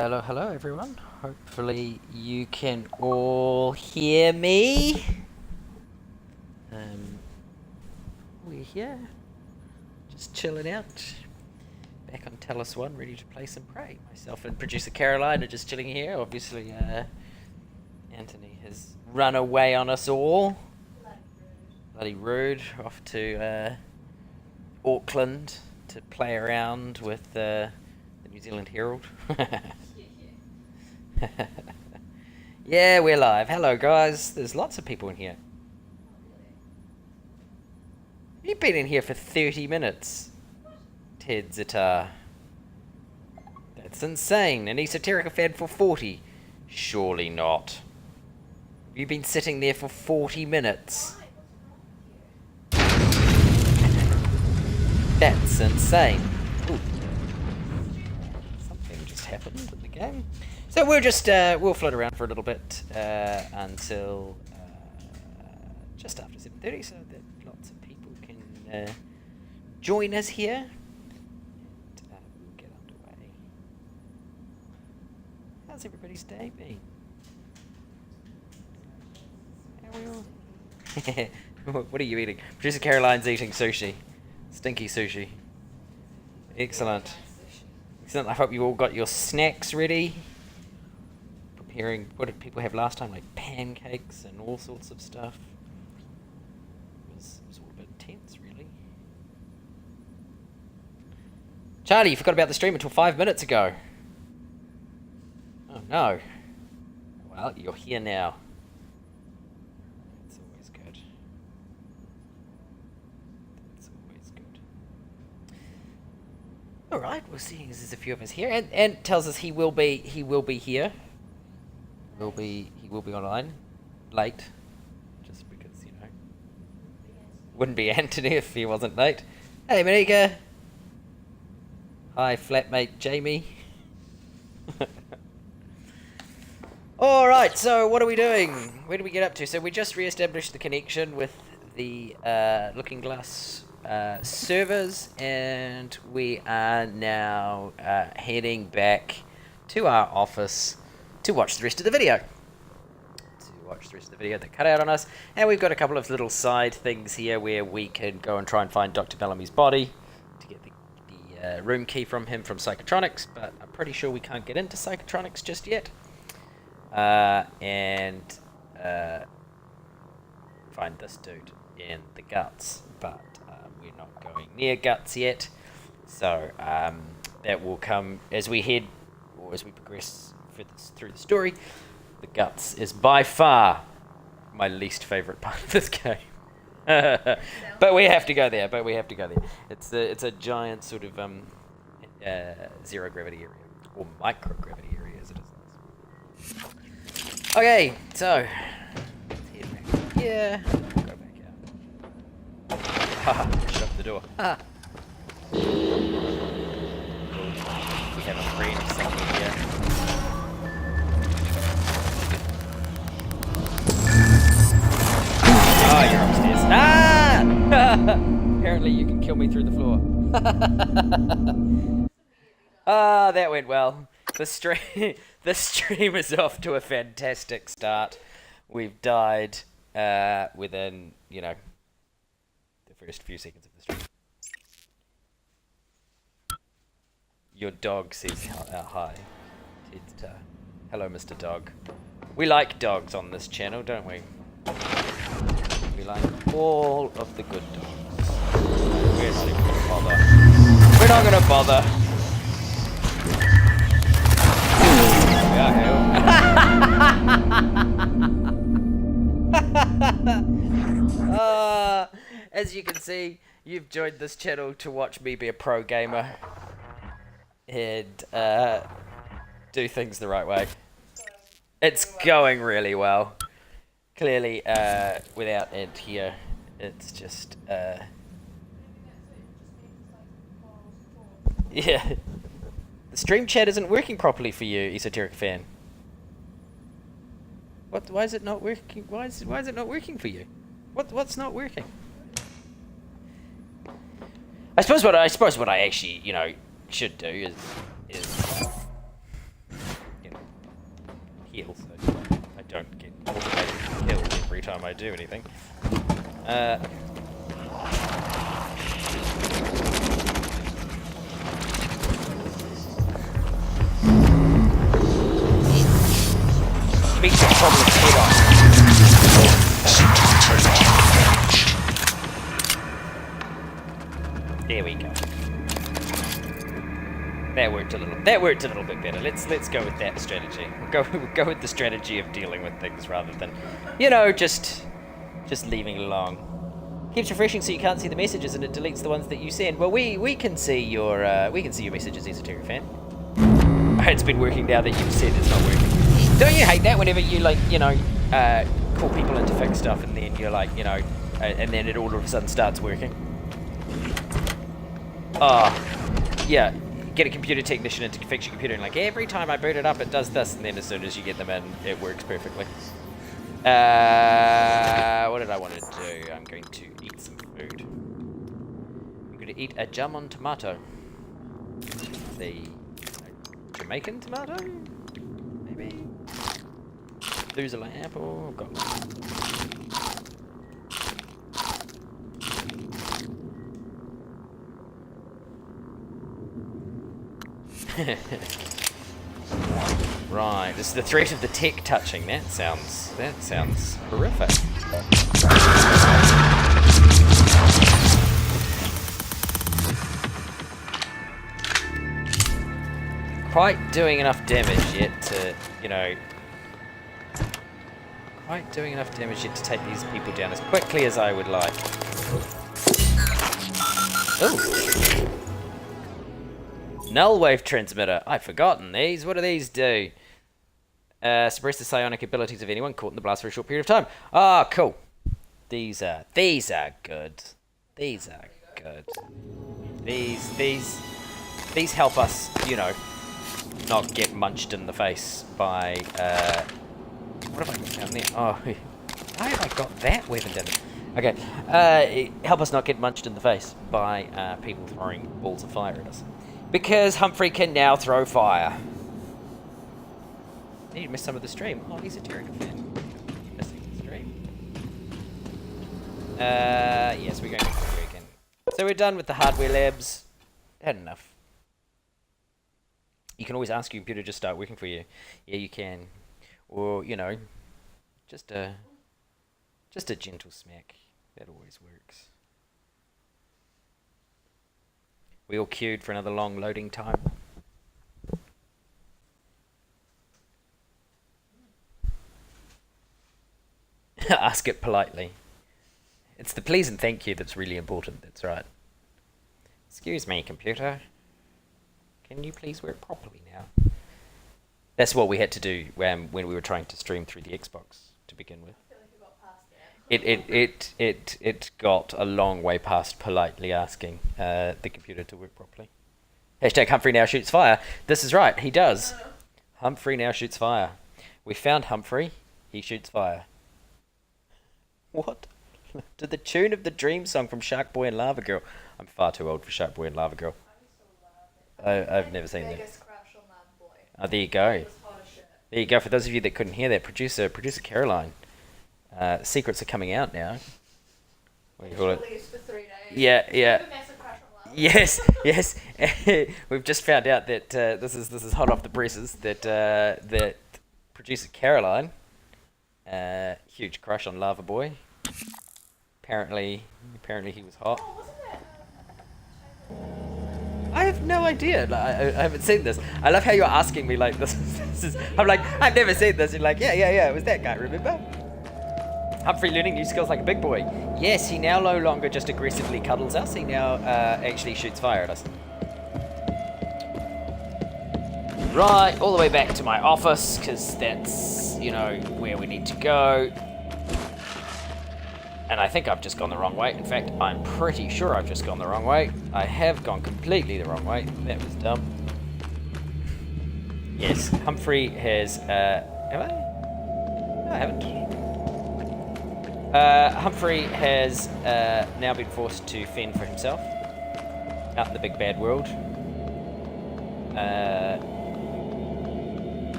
Hello, hello everyone. Hopefully you can all hear me. We're here, just chilling out, back on Talos 1, ready to play some Prey. Myself and producer Caroline are just chilling here. Obviously, Anthony has run away on us all. Bloody rude. Off to Auckland to play around with the New Zealand Herald. Yeah, we're live. Hello, guys. There's lots of people in here. You've been in here for 30 minutes, Ted Zitar. That's insane. An Esoterica fan for 40? Surely not. You've been sitting there for 40 minutes. That's insane. Ooh. Something just happened in the game. So we'll just we'll float around for a little bit until just after 7:30, so that lots of people can join us here. And, we'll get underway. How's everybody's day been? How are we all? What are you eating? Producer Caroline's eating sushi. Stinky sushi. Excellent. Excellent. I hope you all got your snacks ready. Preparing, what did people have last time? Like pancakes and all sorts of stuff. It was all a bit intense, really. Charlie, you forgot about the stream until 5 minutes ago. Oh no. Well, you're here now. That's always good. That's always good. All right, we're seeing there's a few of us here, and tells us he will be here. He will be online late, just because, you know, wouldn't be Anthony if he wasn't late. Hey, Monica. Hi, flatmate Jamie. All right, so what are we doing? Where do we get up to? So we just re-established the connection with the Looking Glass servers, and we are now heading back to our office to watch the rest of the video. That cut out on us. And we've got a couple of little side things here where we can go and try and find Dr. Bellamy's body to get the room key from him from Psychotronics, but I'm pretty sure we can't get into Psychotronics just yet. And find this dude in the guts, but we're not going near guts yet. So that will come as we head, or as we progress through the story. The guts is by far my least favourite part of this game. But we have to go there. It's a giant sort of zero gravity area, or microgravity area as it is. Okay, so let's head back here. Go back out. Haha, shut the door. Ah. We have a friend somewhere here. Oh, you're upstairs. Ah! Apparently you can kill me through the floor. Ah, that went well. The stream is off to a fantastic start. We've died within, you know, the first few seconds of the stream. Your dog says hi. Hello, Mr. Dog. We like dogs on this channel, don't we? We like all of the good dogs. We're not even gonna bother. We're not gonna bother. As you can see, you've joined this channel to watch me be a pro gamer and do things the right way. It's going really well. Clearly, without Ed here, it's just, yeah. The stream chat isn't working properly for you, Esoteric fan. What? Why is it not working? Why is it not working for you? What's not working? I suppose what I actually, you know, should do is heal, so I don't get automatically killed every time I do anything. Beat the problem head on. There we go. That worked a little bit better. Let's go with that strategy. We'll go with the strategy of dealing with things rather than, you know, just leaving it alone. Keeps refreshing so you can't see the messages and it deletes the ones that you send. Well, we can see your messages, Esoterica fan. It's been working now that you've said it's not working. Don't you hate that whenever you, like, you know, call people in to fix stuff and then you're like, you know, and then it all of a sudden starts working? Oh, yeah. Get a computer technician in to fix your computer and like, every time I boot it up it does this, and then as soon as you get them in, it works perfectly. What did I want to do? I'm going to eat some food. I'm going to eat a jamon tomato. The Jamaican tomato? Maybe? Luzula apple. Got right, this is the threat of the tech touching. That sounds horrific. Quite doing enough damage yet to, you know, to take these people down as quickly as I would like. Ooh. Null wave transmitter. I've forgotten these. What do these do? Suppress the psionic abilities of anyone caught in the blast for a short period of time. Ah, cool. These are good. These are good. These help us, you know, not get munched in the face by what have I got down there? Oh, why have I got that weapon down there? Okay, help us not get munched in the face by people throwing balls of fire at us. Because Humphrey can now throw fire. You missed some of the stream. Oh, he's a Esoterica fan. You're missing the stream. Yes, we're going to do it again. So we're done with the hardware labs. Had enough. You can always ask your computer to just start working for you. Yeah, you can. Or, you know, just a gentle smack. That always works. We all queued for another long loading time. Ask it politely. It's the please and thank you that's really important, that's right. Excuse me, computer. Can you please work properly now? That's what we had to do when we were trying to stream through the Xbox to begin with. I feel like you got past that. It got a long way past politely asking the computer to work properly. Hashtag Humphrey now shoots fire. This is right, he does. Humphrey now shoots fire. We found Humphrey. He shoots fire. What? To the tune of the Dream song from Shark Boy and Lava Girl. I'm far too old for Shark Boy and Lava Girl. I've never seen that. Oh, there you go. There you go. For those of you that couldn't hear that, producer Caroline. Secrets are coming out now. What do you call it? For 3 days. Yeah. Yes. We've just found out that this is hot off the presses that producer Caroline, huge crush on Lava Boy. Apparently he was hot. Oh, wasn't it? I have no idea. Like, I haven't seen this. I love how you're asking me like this. I'm like, I've never seen this. You're like, yeah, it was that guy, remember? Humphrey learning new skills like a big boy. Yes, he now no longer just aggressively cuddles us. He now actually shoots fire at us. Right, all the way back to my office, because that's, you know, where we need to go. And I think I've just gone the wrong way. In fact, I'm pretty sure I've just gone the wrong way. I have gone completely the wrong way. That was dumb. Yes, Humphrey has... have I? No, I haven't. Humphrey has now been forced to fend for himself out in the big bad world.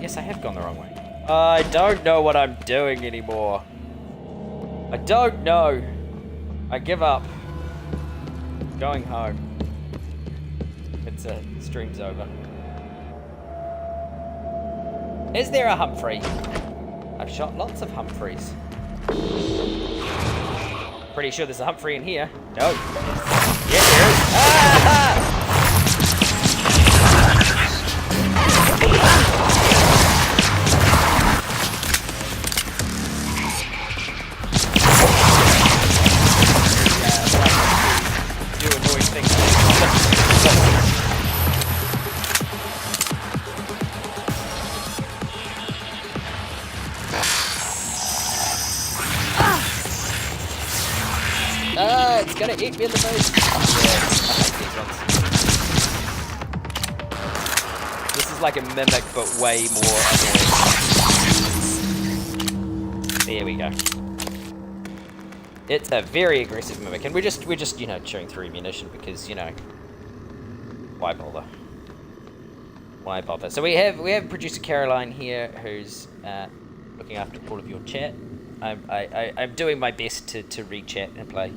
Yes, I have gone the wrong way. I don't know what I'm doing anymore. I don't know. I give up. Going home. It's stream's over. Is there a Humphrey? I've shot lots of Humphreys. Pretty sure there's a Humphrey in here. No. Yeah, there is. Ah! Do annoying things. It's gonna eat me in the face. Yeah, this is like a mimic, but way more annoying. There we go. It's a very aggressive mimic, and we're just you know chewing through ammunition because you know why bother? Why bother? So we have producer Caroline here who's looking after all of your chat. I'm doing my best to read chat and play.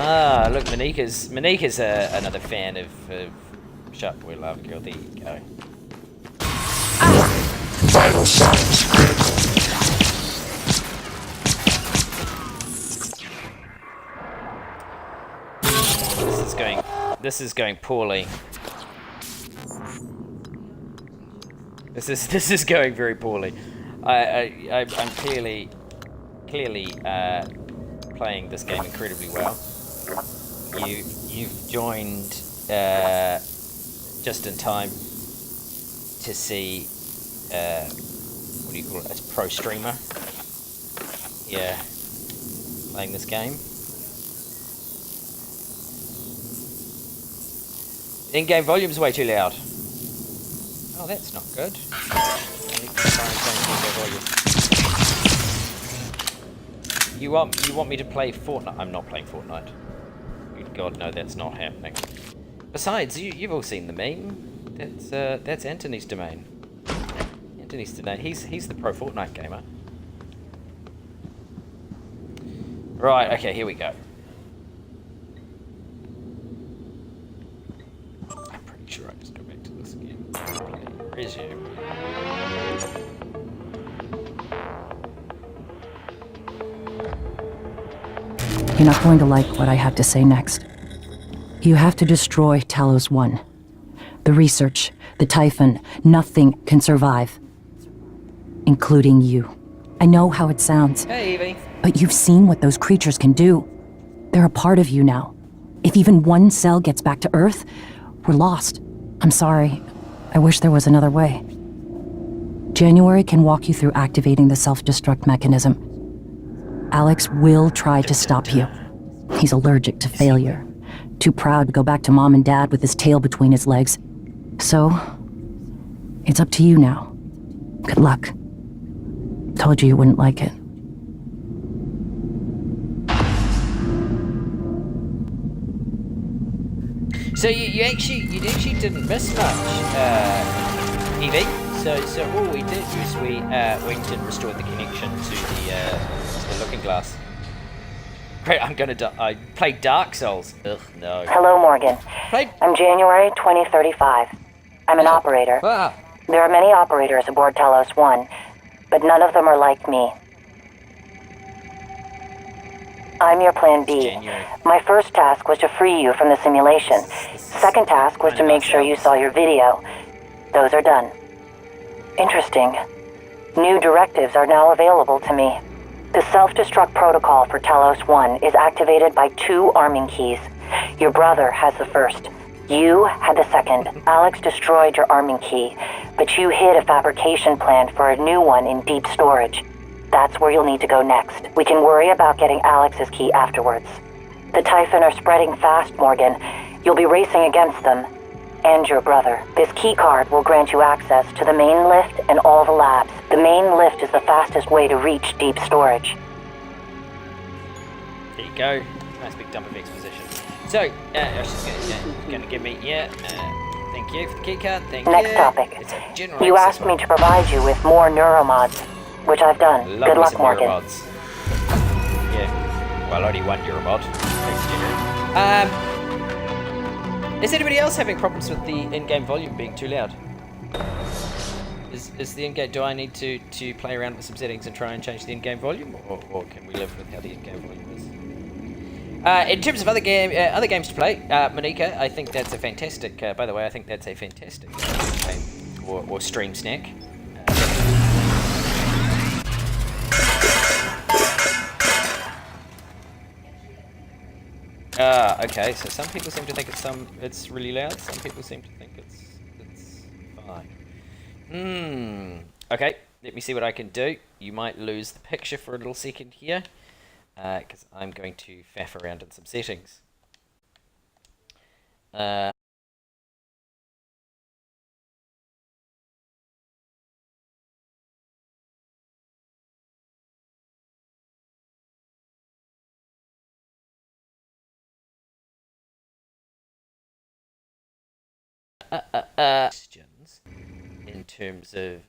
Ah, look, Monika's another fan of Shut We Love Girl. There you go. Vital signs critical. This is going poorly. This is going very poorly. I'm clearly playing this game incredibly well. You've joined just in time to see what do you call it? As pro streamer. Yeah, playing this game. In-game volume's way too loud. Oh, that's not good. I need to try and change the volume. You want me to play Fortnite? I'm not playing Fortnite. Good God, no, that's not happening. Besides, you've all seen the meme. That's Anthony's domain. Anthony's domain. He's the pro Fortnite gamer. Right. Okay. Here we go. I'm pretty sure I just go back to this again. Resume. You're not going to like what I have to say next. You have to destroy Talos 1. The research, the Typhon, nothing can survive. Including you. I know how it sounds. Hey, Evie. But you've seen what those creatures can do. They're a part of you now. If even one cell gets back to Earth, we're lost. I'm sorry. I wish there was another way. January can walk you through activating the self-destruct mechanism. Alex will try to stop you. He's allergic to failure. Too proud to go back to Mom and Dad with his tail between his legs. So, it's up to you now. Good luck. Told you wouldn't like it. So you actually didn't miss much, Evie. So all we did was we went and restored the connection to the Looking Glass. Great, I'm gonna die. I played Dark Souls. Ugh, no. Hello, Morgan. Played... I'm January 2035. I'm an operator. Ah. There are many operators aboard Talos 1, but none of them are like me. I'm your plan B. January. My first task was to free you from the simulation. Second task was to make sure you saw your video. Those are done. Interesting. New directives are now available to me. The self-destruct protocol for Talos 1 is activated by 2 arming keys. Your brother has the first. You had the second. Alex destroyed your arming key, but you hid a fabrication plan for a new one in deep storage. That's where you'll need to go next. We can worry about getting Alex's key afterwards. The Typhon are spreading fast, Morgan. You'll be racing against them. And your brother. This key card will grant you access to the main lift and all the labs. The main lift is the fastest way to reach deep storage. There you go. Nice big dump of exposition. So, she's gonna give me, Thank you for the keycard. Thank Next you. topic. It's a generator You asked system. me to provide you with more neuromods, which I've done. Love Good me luck, some Morgan. neuromods. Yeah. Well, only one neuromod. Thanks, Jerry. Is anybody else having problems with the in-game volume being too loud? Is the in-game? Do I need to play around with some settings and try and change the in-game volume, or can we live with how the in-game volume is? In terms of other games to play, Monica, I think that's a fantastic. By the way, I think that's a fantastic game or stream snack. Okay. So some people seem to think it's really loud. Some people seem to think it's fine. Okay. Let me see what I can do. You might lose the picture for a little second here. Because I'm going to faff around in some settings. Questions in terms of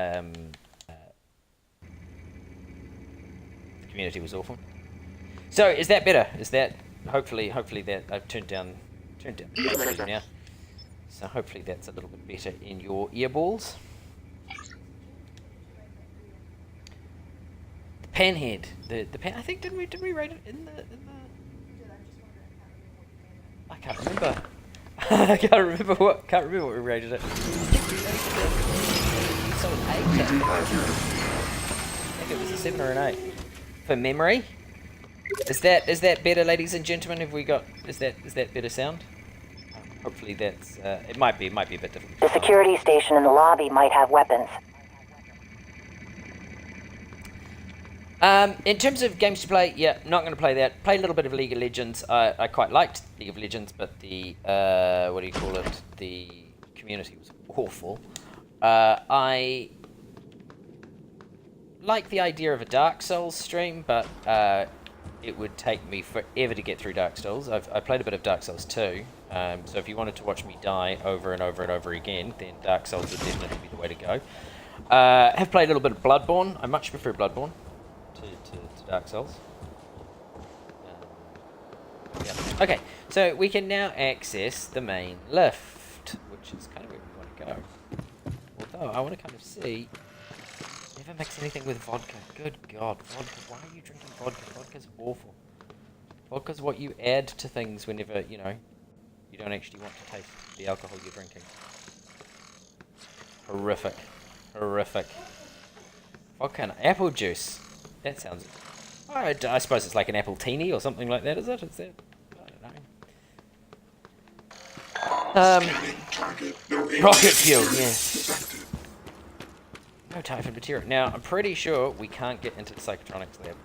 the community was awful. So is that better? Is that hopefully that I've turned down now. So hopefully that's a little bit better in your earballs. The panhead, the pan. I think did we rate it in the? I can't remember. I can't remember what we rated it. So an 8. I think it was a 7 or an 8. For memory. Is that better, ladies and gentlemen? Have we got? Is that better sound? Hopefully that's. It might be a bit difficult. The security station in the lobby might have weapons. In terms of games to play, yeah, not going to play that. Play a little bit of League of Legends. I quite liked League of Legends, but the what do you call it? The community was awful. I like the idea of a Dark Souls stream, but it would take me forever to get through Dark Souls. I played a bit of Dark Souls 2, so if you wanted to watch me die over and over and over again, then Dark Souls would definitely be the way to go. Have played a little bit of Bloodborne. I much prefer Bloodborne to Dark Souls. Yeah. Okay, so we can now access the main lift, which is kind of where we want to go. Although I want to kind of see. Never mix anything with vodka. Good God, vodka. Why are you drinking vodka? Vodka's awful. Vodka's what you add to things whenever, you don't actually want to taste the alcohol you're drinking. Horrific. Horrific. Vodka and apple juice. That sounds... I suppose it's like an apple teeny or something like that, is it? Is that... I don't know. Rocket fuel, yes. No typhon material. Now, I'm pretty sure we can't get into the psychotronics lab.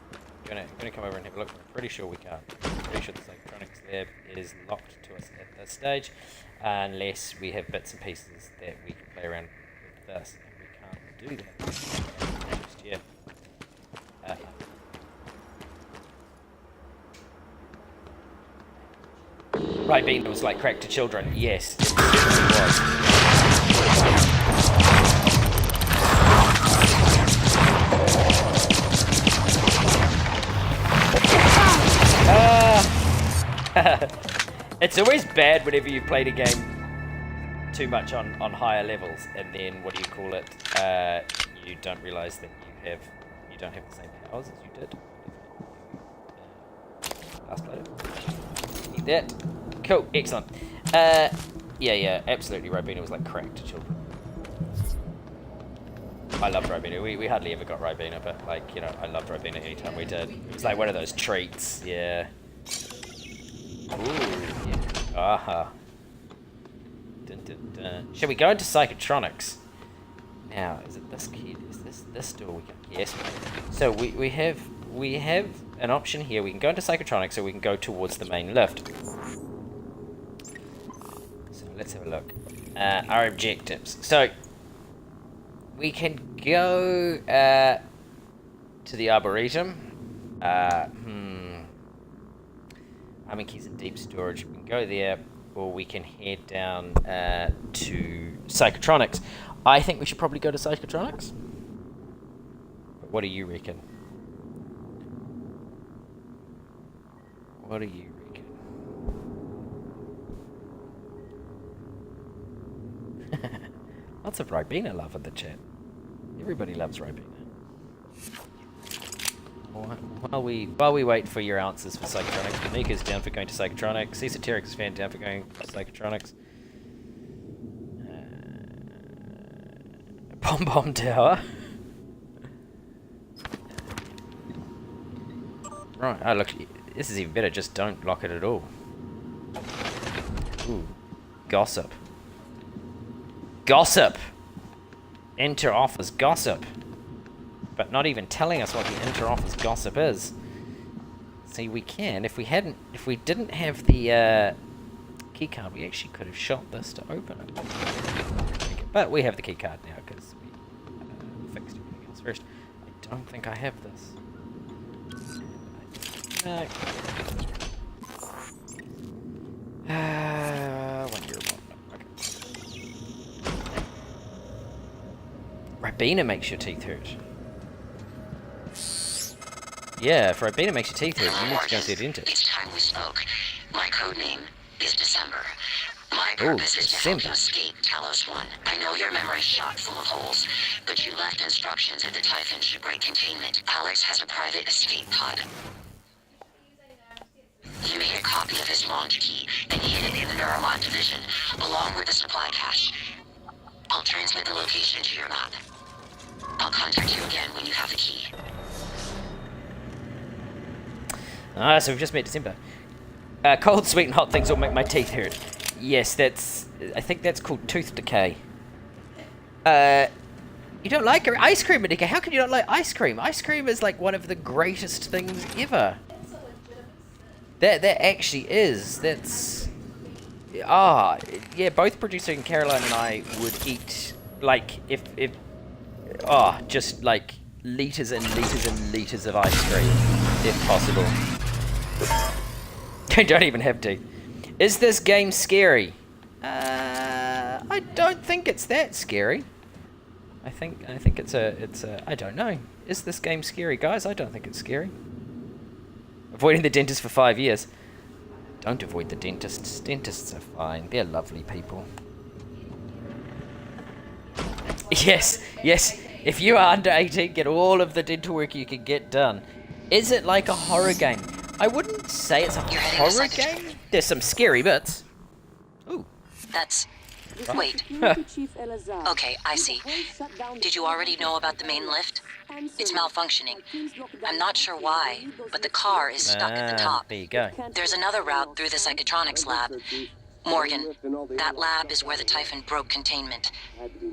I'm gonna come over and have a look. I'm pretty sure we can't. I'm pretty sure the psychotronics lab is locked to us at this stage, unless we have bits and pieces that we can play around with this, and we can't do that just yet. Right, Bean was like crack to children. Yes, it was. It's always bad whenever you've played a game too much on higher levels, and then what do you call it? You don't realise that you don't have the same powers as you did. Last played it. Need that. Cool, excellent. Yeah, absolutely. Ribena was like crack to children. I loved Ribena. We hardly ever got Ribena, but I loved Ribena anytime we did. It was like one of those treats. Yeah. Ooh, yeah. Aha. Dun, dun, dun. Shall we go into psychotronics? Now, is it this kid? Is this this door we can, yes. So we have an option here. We can go into psychotronics, or we can go towards the main lift. So let's have a look. Our objectives. So we can go to the Arboretum. Key's in deep storage. We can go there, or we can head down to Psychotronics. I think we should probably go to Psychotronics. But what do you reckon? What do you reckon? Lots of Ribena love in the chat. Everybody loves Ribena. While we wait for your answers for Psychotronics, Mika's down for going to Psychotronics. Esoterica's fan down for going to Psychotronics. Bomb Tower. Right, oh look, this is even better, just don't lock it at all. Ooh, gossip. Gossip! Enter offers gossip. But not even telling us what the enter offers gossip is. See, we can, if we didn't have the keycard, we actually could have shot this to open it. But we have the keycard now, because we fixed everything else first. I don't think I have this. No. Okay. Ribena makes your teeth hurt. Yeah, if Ribena makes your teeth hurt, you need to go see a dentist. It's time we spoke. My code name is December. My purpose is to help you escape Talos 1. I know your memory's shot full of holes, but you left instructions that the Typhon should break containment. Alex has a private escape pod. You made a copy of his launch key and hid it in the Neuromod division, along with the supply cache. I'll transmit the location to your map. I'll contact you again when you have the key. Ah, so we've just met December. Cold, sweet, and hot things will make my teeth hurt. Yes, I think that's called tooth decay. You don't like ice cream, Monica? How can you not like ice cream? Ice cream is like one of the greatest things ever. That actually is. That's... yeah, both producer and Caroline and I would eat, like, just like liters and liters and liters of ice cream, if possible. Don't even have teeth. Is this game scary? I don't think it's that scary. I think it's a I don't know. Is this game scary, guys? I don't think it's scary. Avoiding the dentist for 5 years. Don't avoid the dentists. Dentists are fine. They're lovely people. Yes. If you are under 18, get all of the dental work you can get done. Is it like a horror game? I wouldn't say it's a horror game. There's some scary bits. Ooh. That's... Wait. Okay, I see. Did you already know about the main lift? It's malfunctioning. I'm not sure why, but the car is stuck at the top. There you go. There's another route through the psychotronics lab. Morgan, that lab is where the Typhon broke containment.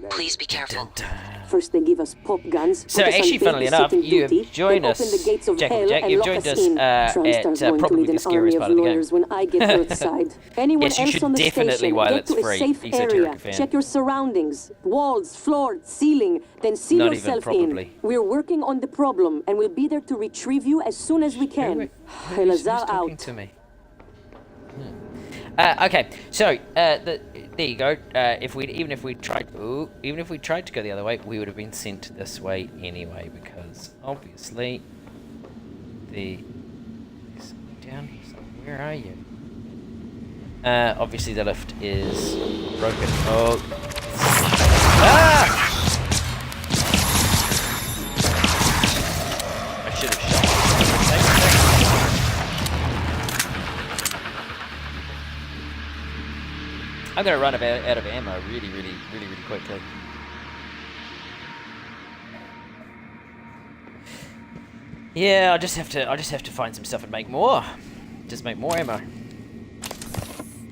Please be careful. First they give us pop guns. So actually, funnily enough, you have joined us, Jack, you've joined us at probably the scariest part of the game. When I get outside. Anyone Yes, you else should on the definitely, station, while get it's to a free, safe Esoterica area. fan. Check your surroundings, walls, floor, ceiling, then seal Not even yourself probably. in. We're working on the problem, and we'll be there to retrieve you as soon as we can. Who's Elazar talking out. to me? Okay, so there you go. Even if we tried to go the other way, we would have been sent this way anyway, because obviously down here somewhere. Where are you? Obviously the lift is broken. Oh. Ah! I should have shot. I'm gonna run out of ammo really quickly. Yeah, I'll just have to find some stuff and make more. Just make more ammo.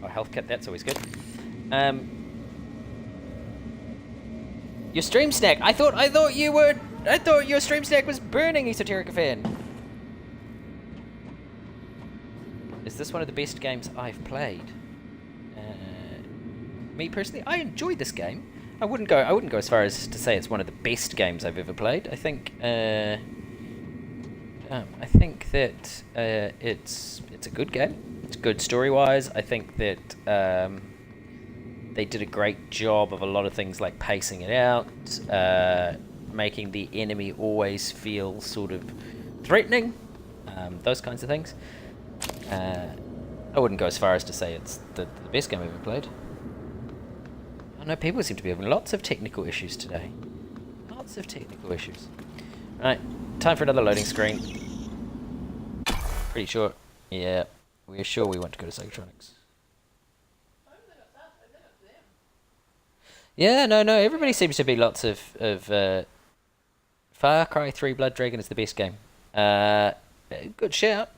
Oh, health kit, that's always good. Your stream snack. I thought you were I thought your stream stack was burning, Esoterica fan. Is this one of the best games I've played? Me personally, I enjoy this game. I wouldn't go as far as to say it's one of the best games I've ever played. I think that it's a good game. It's good story-wise. I think that they did a great job of a lot of things like pacing it out, making the enemy always feel sort of threatening, those kinds of things. I wouldn't go as far as to say it's the best game I've ever played. I know people seem to be having lots of technical issues today. Lots of technical issues. Right, time for another loading screen. Pretty sure. Yeah, we're sure we want to go to Psychotronics. Yeah, no, everybody seems to be lots of Far Cry 3 Blood Dragon is the best game. Good shout.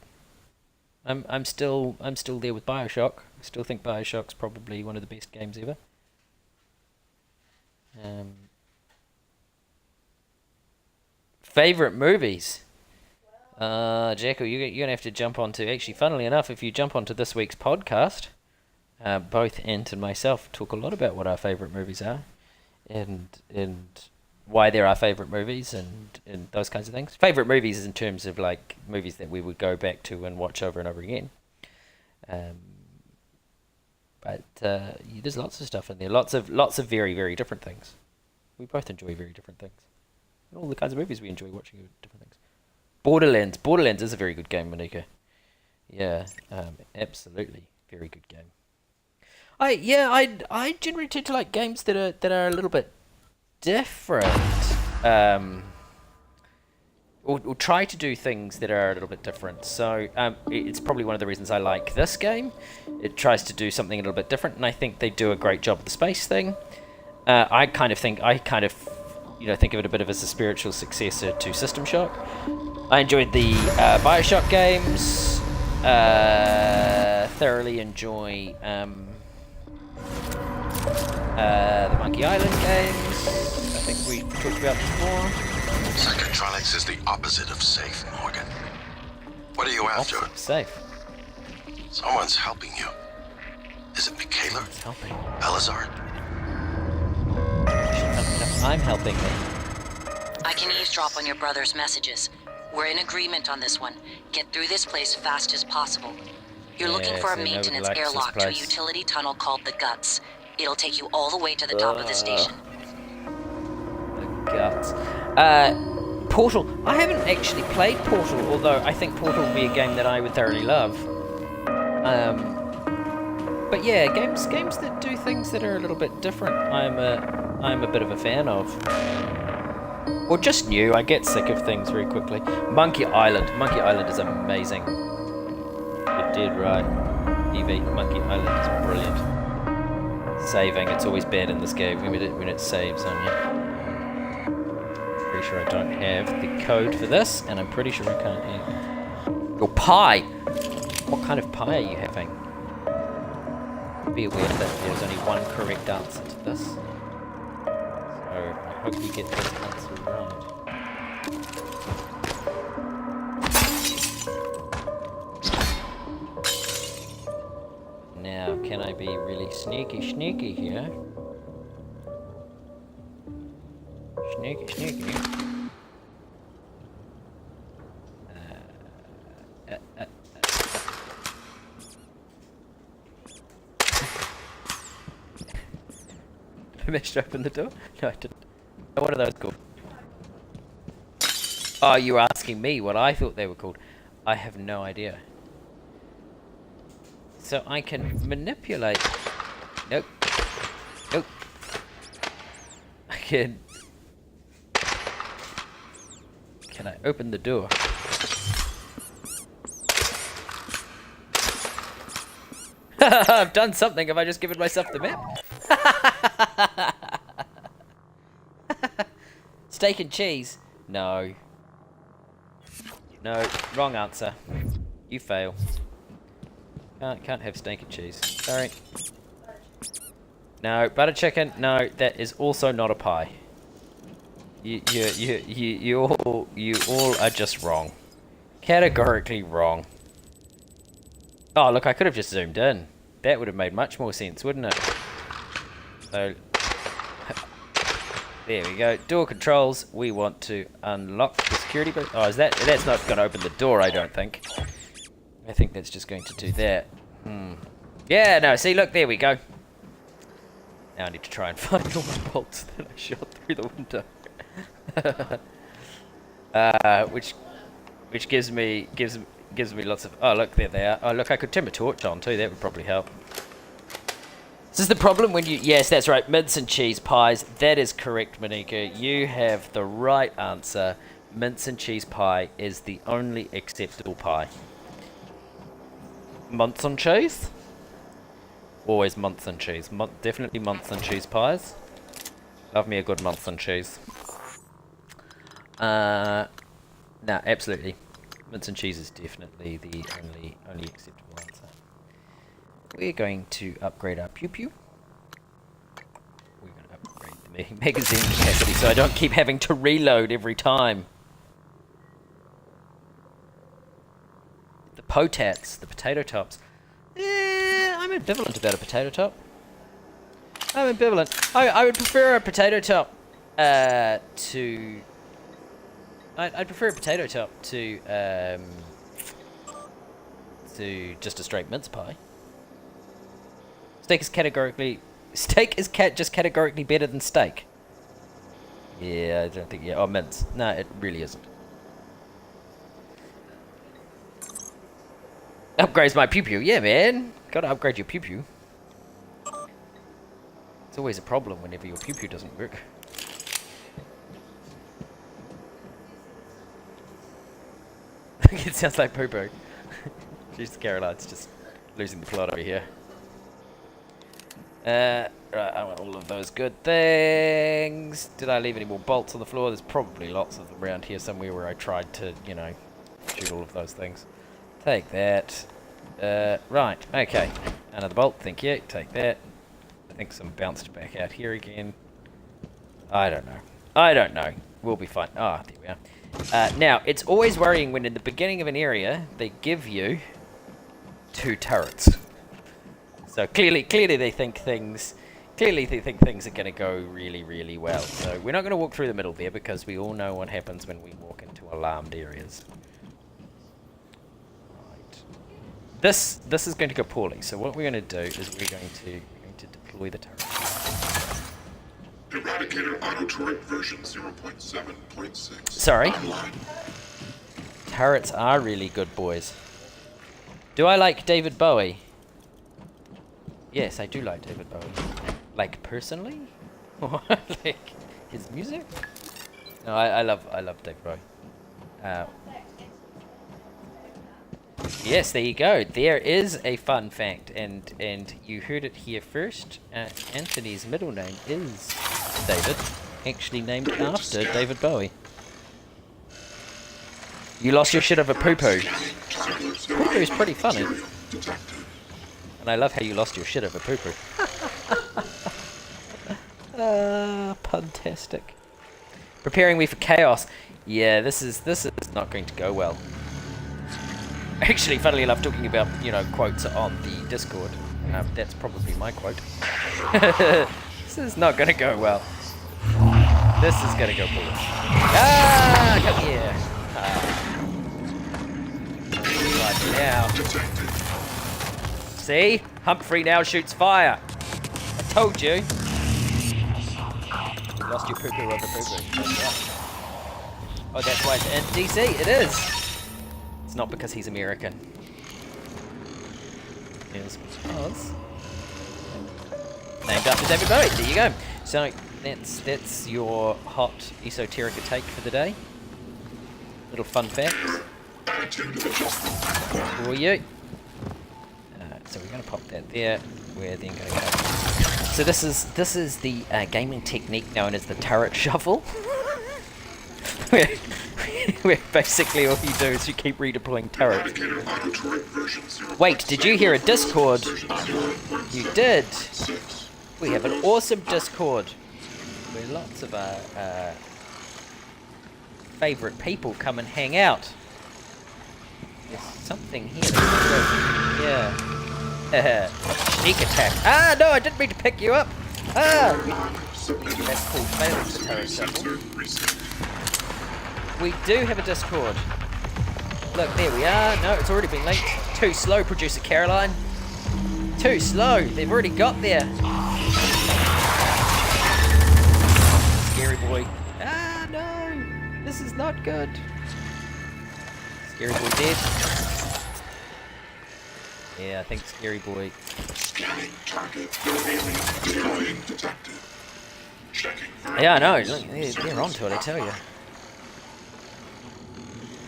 I'm still there with BioShock. I still think BioShock's probably one of the best games ever. Favorite movies? Jacko, you're gonna have to jump onto. Actually, funnily enough, if you jump onto this week's podcast, both Ant and myself talk a lot about what our favorite movies are, and why they're our favorite movies, and those kinds of things. Favorite movies is in terms of like movies that we would go back to and watch over and over again. But there's lots of stuff in there. Lots of very, very different things. We both enjoy very different things. And all the kinds of movies we enjoy watching are different things. Borderlands is a very good game, Monica. Yeah, absolutely, very good game. I generally tend to like games that are a little bit different. Or try to do things that are a little bit different. So it's probably one of the reasons I like this game. It tries to do something a little bit different, and I think they do a great job with the space thing. I think of it a bit of as a spiritual successor to System Shock. I enjoyed the BioShock games. Thoroughly enjoy the Monkey Island games. I think we talked about this before. Psychotronics is the opposite of safe, Morgan. What are you after? Safe. Someone's helping you. Is it Michaela? It's helping. Elazar? I'm helping me. I can eavesdrop on your brother's messages. We're in agreement on this one. Get through this place fast as possible. You're looking for a so maintenance nobody likes this airlock to a place. utility tunnel called the Guts. It'll take you all the way to the top of the station. The Guts. Portal. I haven't actually played Portal, although I think Portal would be a game that I would thoroughly love. But yeah, games that do things that are a little bit different, I'm a bit of a fan of. Or just new. I get sick of things very quickly. Monkey Island is amazing. You did right, Evie. Monkey Island is brilliant. Saving, it's always bad in this game when it saves on you. Pretty sure I don't have the code for this, and I'm pretty sure I can't eat. Your pie! What kind of pie are you having? Be aware that there's only one correct answer to this. So I hope you get this answer right. Now, can I be really sneaky here? Sneaky. I managed to open the door? No, I didn't. Oh, what are those called? Oh, you were asking me what I thought they were called. I have no idea. So I can manipulate. Nope. I can. Can I open the door? I've done something. Have I just given myself the map? Steak and cheese? No. No, wrong answer. You fail. Can't have steak and cheese. Sorry. No, butter chicken. No, that is also not a pie. You all are just wrong. Categorically wrong. Oh, look, I could have just zoomed in. That would have made much more sense, wouldn't it? So, there we go. Door controls. We want to unlock the security booth. Oh, that's not going to open the door, I don't think. I think that's just going to do that. Yeah, no, see, look, there we go. Now I need to try and find all the bolts that I shot through the window. Which gives me lots of... Oh, look, there they are. Oh, look, I could turn my torch on too. That would probably help. This is the problem when you... Yes, that's right. Mince and cheese pies. That is correct, Monika. You have the right answer. Mince and cheese pie is the only acceptable pie. Mince and cheese? Always mince and cheese. Definitely mince and cheese pies. Love me a good mince and cheese. No, absolutely. Mince and cheese is definitely the only acceptable answer. We're going to upgrade our pew-pew. We're going to upgrade the magazine capacity so I don't keep having to reload every time. The potats, the potato tops. I'm ambivalent about a potato top. I'm ambivalent. I would prefer a potato top to... I'd prefer a potato top to just a straight mince pie. Steak is just categorically better than steak. Yeah, I don't think... Yeah, oh, mince. No, it really isn't. Upgrades my pew-pew. Yeah, man. Gotta upgrade your pew-pew. It's always a problem whenever your pew-pew doesn't work. It sounds like poo-poo. Jeez, Caroline's just losing the plot over here. Right, I want all of those good things. Did I leave any more bolts on the floor? There's probably lots of them around here somewhere where I tried to, you know, shoot all of those things. Take that. Right, okay. Another bolt, thank you. Take that. I think some bounced back out here again. I don't know. We'll be fine. Ah, there we are. Now, it's always worrying when in the beginning of an area, they give you 2 turrets. So clearly they think things are going to go really, really well. So we're not going to walk through the middle there because we all know what happens when we walk into alarmed areas. Right. This is going to go poorly. So what we're going to do is we're going to deploy the turret. Eradicator auto turret version 0.7.6. Sorry. Online. Turrets are really good, boys. Do I like David Bowie? Yes, I do like David Bowie. Like, personally? Like, his music? No, I love David Bowie. Yes, there you go. There is a fun fact, and you heard it here first. Anthony's middle name is David, actually named after David Bowie. You lost your shit over poo-poo. Poo-poo's pretty funny. And I love how you lost your shit over poo-poo. Puntastic. Preparing me for chaos. Yeah, this is not going to go well. Actually, funnily enough, talking about, you know, quotes on the Discord, that's probably my quote. This is not going to go well. This is going to go bullish. Ah, come here. Right now. See? Humphrey now shoots fire. I told you. You lost your poo-poo over poo-poo. Oh, that's why it's in DC. It is. It's not because he's American. It's because... named after David Bowie. There you go. So, that's your hot Esoterica take for the day. Little fun fact. For you. So we're going to pop that there. We're then going to go. So this is the gaming technique known as the turret shuffle. where basically all you do is you keep redeploying turrets. Wait, did you hear a Discord? You did. We have an awesome Discord where lots of favourite people come and hang out. There's something here. Yeah. Sneak attack. Ah, no, I didn't mean to pick you up. Ah! That's called failing the turret shuffle. We do have a Discord. Look, there we are. No, it's already been linked. Too slow, Producer Caroline. Too slow. They've already got there. Scary boy. Ah, no. This is not good. Scary boy dead. Yeah, I think Scary boy. Scanning target. Alien deploying detected. Checking. Yeah, I know. Look, they're onto it, I tell you.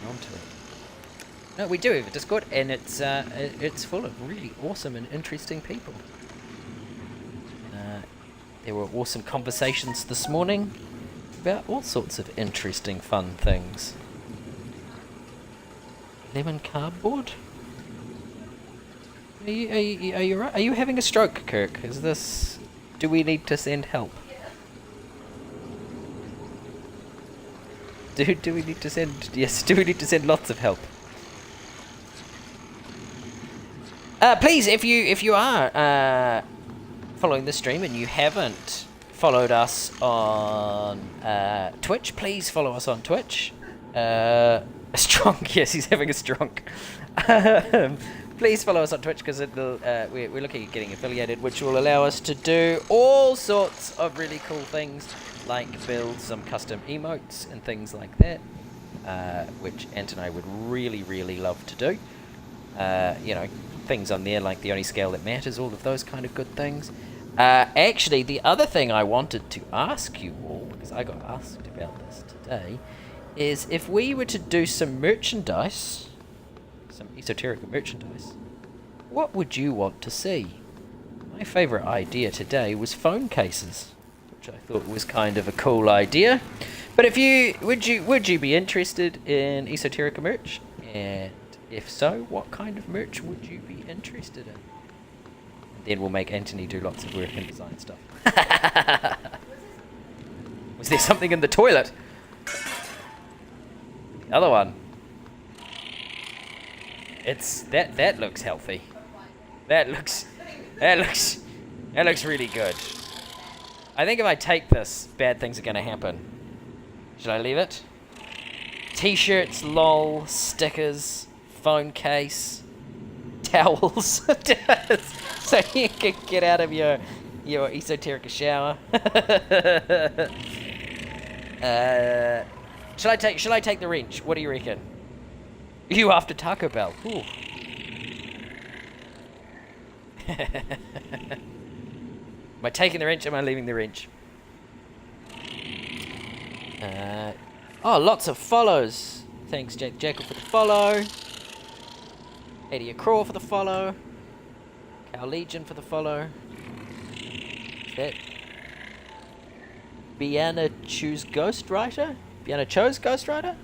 Onto it. No, we do have a Discord, and it's full of really awesome and interesting people. There were awesome conversations this morning about all sorts of interesting, fun things. Lemon cardboard? Are you right? Are you having a stroke, Kirk? Is this? Do we need to send help? Do we need to send? Yes. Do we need to send lots of help? Please, if you are following the stream and you haven't followed us on Twitch, please follow us on Twitch. A strong, yes, he's having a strong. Please follow us on Twitch because we're looking at getting affiliated, which will allow us to do all sorts of really cool things, like build some custom emotes and things like that, which Ant and I would really, really love to do. You know, things on there like the only scale that matters, all of those kind of good things. Actually, the other thing I wanted to ask you all, because I got asked about this today, is if we were to do some merchandise, some Esoterica merchandise, what would you want to see? My favourite idea today was phone cases, which I thought was kind of a cool idea. But if you would you be interested in Esoterica merch? And if so, what kind of merch would you be interested in? Then we'll make Anthony do lots of work and design stuff. Was there something in the toilet? The other one. It's that looks healthy. That looks really good. I think if I take this, bad things are gonna happen. Should I leave it? T-shirts, lol, stickers, phone case, towels, so you can get out of your Esoterica shower. Shall I take the wrench? What do you reckon? You after Taco Bell? Ooh. Am I taking the wrench? Am I leaving the wrench? Oh, lots of follows. Thanks, Jacob, for the follow. Eddie Craw for the follow. Cow Legion for the follow. That Biana Choose Ghostwriter? Biana Chose Ghostwriter?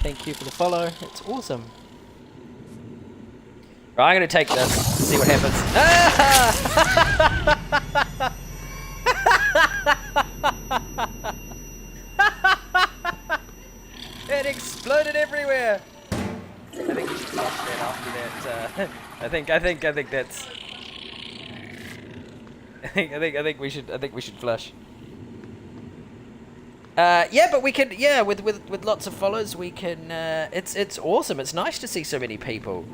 Thank you for the follow. It's awesome. Right, I'm going to take this. See what happens. It exploded everywhere. I think we should flush that after that. I think that's. I think we should flush. Yeah, but we can. Yeah, with lots of followers, we can. It's awesome. It's nice to see so many people.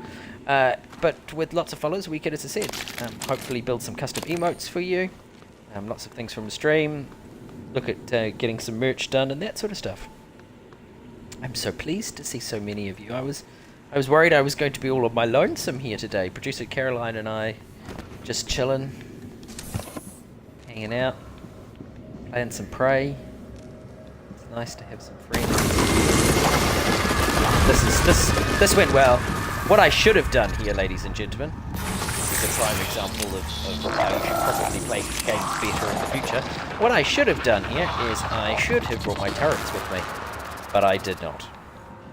But with lots of followers, we can, as I said, hopefully build some custom emotes for you. Lots of things from the stream. Look at getting some merch done and that sort of stuff. I'm so pleased to see so many of you. I was worried I was going to be all on my lonesome here today. Producer Caroline and I just chilling, hanging out, playing some Prey. It's nice to have some friends. This went well. What I should have done here, ladies and gentlemen, this is a prime example of how you should probably play games better in the future. What I should have done here is I should have brought my turrets with me, but I did not.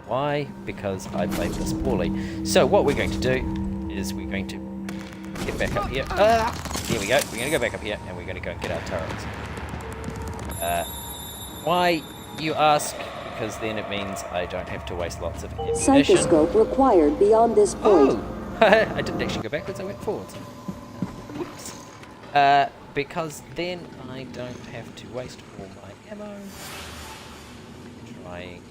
Why? Because I played this poorly. So what we're going to do is we're going to get back up here. Here we go. We're going to go back up here and we're going to go and get our turrets. Why, you ask? because then it means I don't have to waste lots of ammunition. Psychoscope required beyond this point. Oh! I didn't actually go backwards, I went forwards. Whoops. Because then I don't have to waste all my ammo trying to...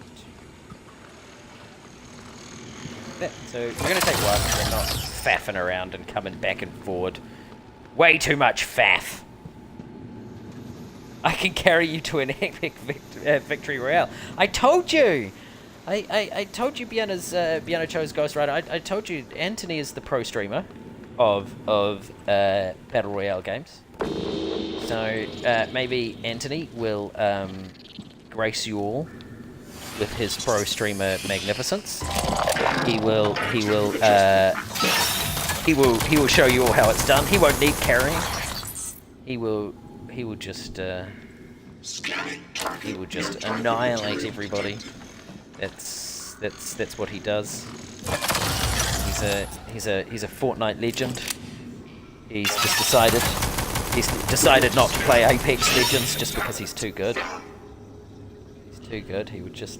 That. So we're going to take one, we're not faffing around and coming back and forward. Way too much faff. I can carry you to an epic victory royale. I told you! I told you Biano chose Ghost Rider. I told you Anthony is the pro streamer of Battle Royale games. So maybe Anthony will grace you all with his pro streamer magnificence. He will show you all how it's done. He won't need carrying. He will just annihilate everybody. That's what he does. He's a Fortnite legend. He's decided not to play Apex Legends just because he's too good. He's too good. He would just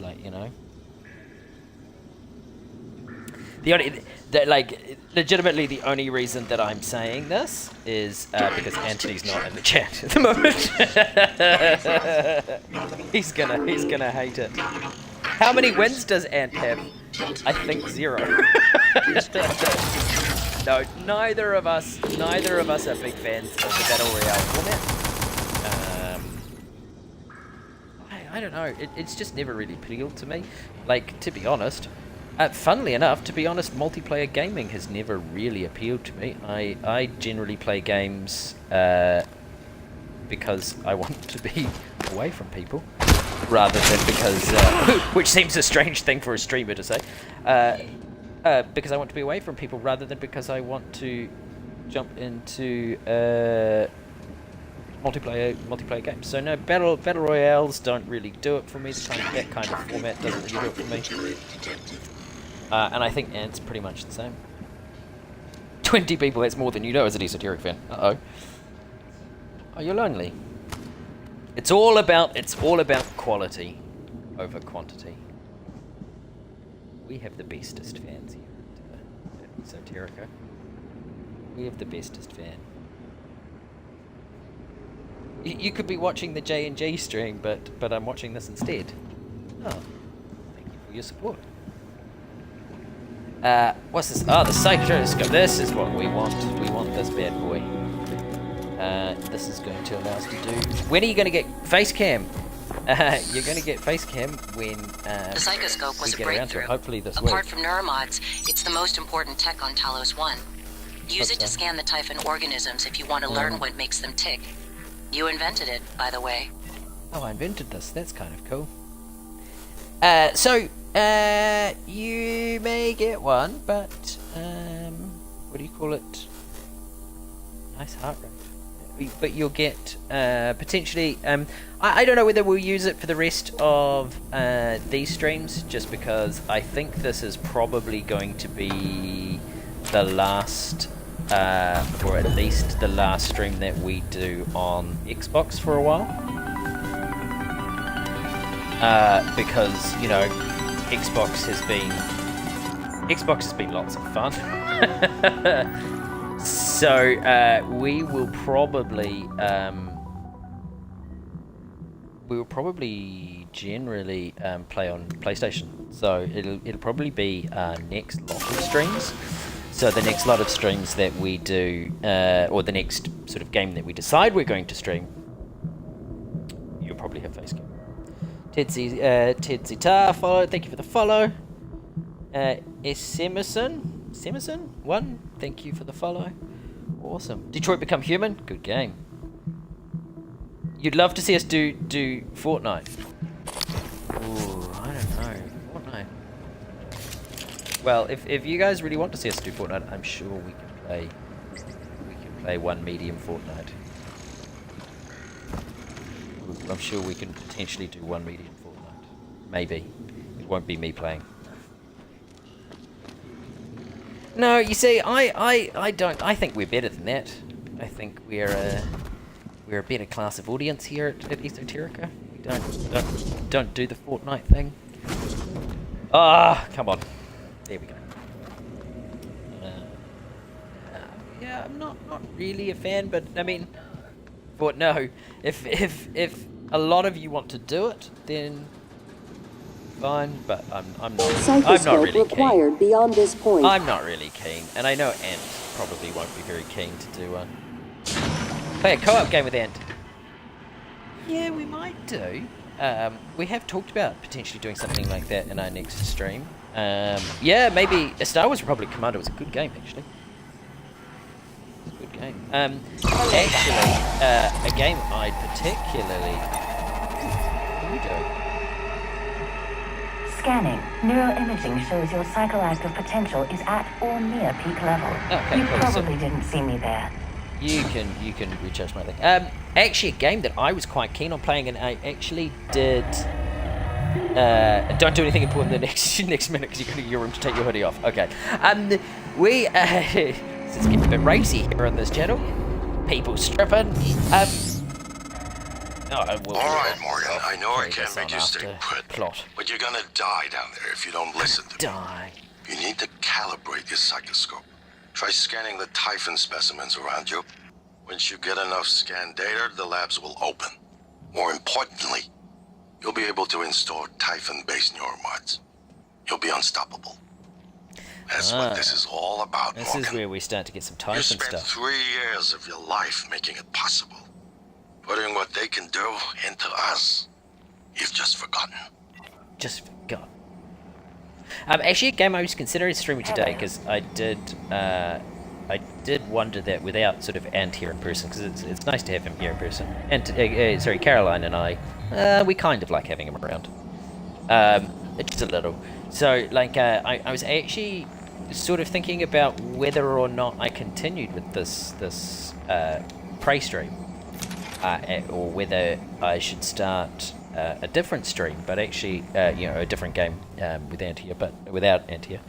legitimately the only reason that I'm saying this is because Anthony's not in the chat at the moment. he's gonna hate it. How many wins does Ant have? I think 0. No, neither of us are big fans of the Battle Royale format. I don't know, it's just never really appealed to me. Like, to be honest, funnily enough, multiplayer gaming has never really appealed to me. I generally play games because I want to be away from people, rather than because, which seems a strange thing for a streamer to say, because I want to be away from people rather than because I want to jump into multiplayer games. So no, battle royales don't really do it for me. That kind of format doesn't really do it for me. And I think Ant's pretty much the same. 20 people, that's more than you know as an Esoteric fan. Uh-oh. Oh, you're lonely. It's all about quality over quantity. We have the bestest fans here at Esoterica. We have the bestest fan. You could be watching the J&J stream, but I'm watching this instead. Oh, thank you for your support. What's this? Oh, the Psychoscope. This is what we want. We want this bad boy. This is going to allow us to do... When are you going to get face cam? You're going to get face cam when the Psychoscope was a breakthrough. Hopefully this Apart week. from neuromods, it's the most important tech on Talos 1. Use it to scan the Typhon organisms if you want to learn what makes them tick. You invented it, by the way. Oh, I invented this. That's kind of cool. You may get one, but what do you call it? Nice heart rate. But you'll get potentially. I don't know whether we'll use it for the rest of these streams, just because I think this is probably going to be the last, or at least the last stream that we do on Xbox for a while. Because Xbox has been lots of fun. So we will probably generally play on PlayStation. So it'll probably be our next lot of streams. So the next lot of streams that we do, or the next sort of game that we decide we're going to stream, you'll probably have face cam. Ted Zita, follow. Thank you for the follow. Semerson 1, thank you for the follow. Awesome. Detroit Become Human, good game. You'd love to see us do Fortnite. Ooh, I don't know. Fortnite. Well, if you guys really want to see us do Fortnite, I'm sure we can play one medium Fortnite. I'm sure we can potentially do one medium Fortnite. Maybe. It won't be me playing. No, you see, I don't. I think we're better than that. I think we're a better class of audience here at Esoterica. Don't do the Fortnite thing. Ah, come on. There we go. Yeah, I'm not really a fan, but I mean, no. If a lot of you want to do it, then fine. But I'm not really required keen. Beyond this point. I'm not really keen, and I know Ant probably won't be very keen to do one. Play a co-op game with Ant. Yeah, we might do. We have talked about potentially doing something like that in our next stream. Yeah, maybe a Star Wars Republic Commander was a good game, actually. It's a good game. Actually, a game I particularly... What are you doing? Scanning. Neuroimaging shows your psychoactive potential is at or near peak level. Okay, You cool. probably didn't see me there. You can recharge my thing. Actually, a game that I was quite keen on playing, and I actually did. Don't do anything important the next minute because you're going to your room to take your hoodie off. Okay. We it's getting a bit racy here on this channel. People stripping. All right, Morgan. I know I can't make you stay put, plot. but you're gonna die down there if you don't listen to me. Die. You need to calibrate your psychoscope. Try scanning the Typhon specimens around you. Once you get enough scan data, the labs will open. More importantly, you'll be able to install Typhon-based neuromods. You'll be unstoppable. That's what this is all about, This Morgan. is where we start to get some You Typhon spent stuff. 3 years of your life making it possible. Putting what they can do into us. You've just forgotten. Just forgot. Actually, a game I was considering streaming today because I did wonder that without sort of Ant here in person, because it's nice to have him here in person. And sorry, Caroline and I, we kind of like having him around. Just a little. So like I was actually sort of thinking about whether or not I continued with this Prey stream, or whether I should start a different stream, but actually, a different game with Antia, but without Antia.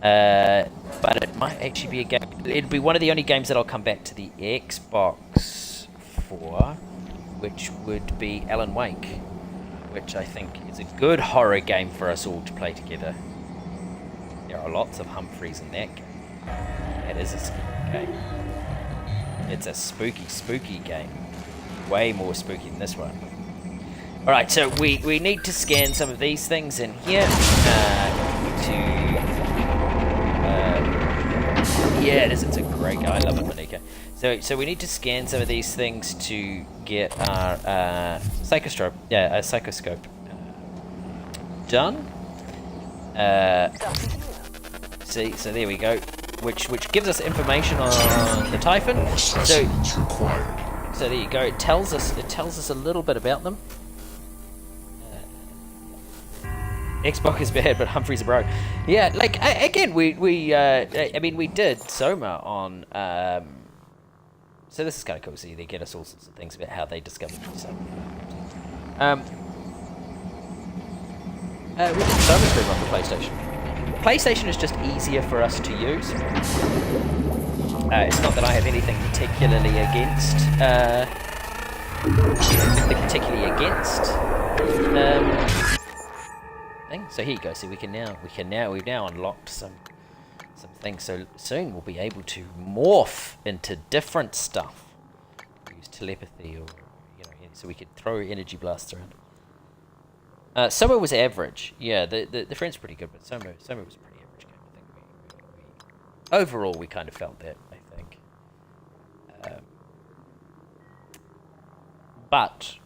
But it might actually be a game. It'd be one of the only games that I'll come back to the Xbox for, which would be Alan Wake, which I think is a good horror game for us all to play together. There are lots of Humphreys in that game. It is a scary game. It's a spooky game. Way more spooky than this one. Alright, so we need to scan some of these things in here yeah, it is. It's a great guy. I love it, Monica. So we need to scan some of these things to get our psychoscope done. See, so there we go. Which gives us information on the Typhon. So there you go. It tells us a little bit about them. Xbox is bad, but Humphreys are broke. Yeah, like again, I mean, we did Soma on. So this is kind of cool. See, they get us all sorts of things about how they discovered stuff. We did Soma stream on the PlayStation. PlayStation is just easier for us to use. It's not that I have anything particularly against. Thing. So here you go. See, we've now unlocked some things. So soon we'll be able to morph into different stuff. Use telepathy, or so we could throw energy blasts around. Soma was average. Yeah, the friend's pretty good, but Soma was a pretty average game. I think we overall we kind of felt that. I think. But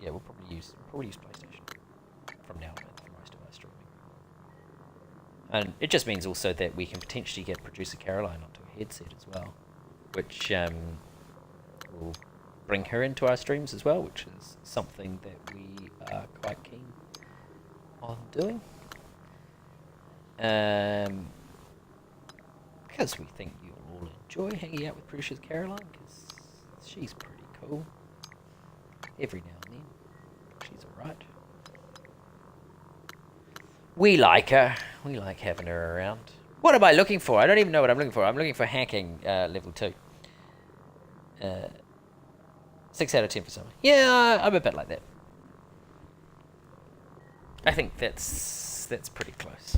yeah, we'll probably use PlayStation from now on. And it just means also that we can potentially get producer Caroline onto a headset as well, which will bring her into our streams as well, which is something that we are quite keen on doing. Because we think you'll all enjoy hanging out with producer Caroline, because she's pretty cool. Every now and then, she's alright. We like her. We like having her around. What am I looking for? I don't even know what I'm looking for. I'm looking for hacking level 2. 6 out of 10 for someone. Yeah, I'm a bit like that. I think that's pretty close.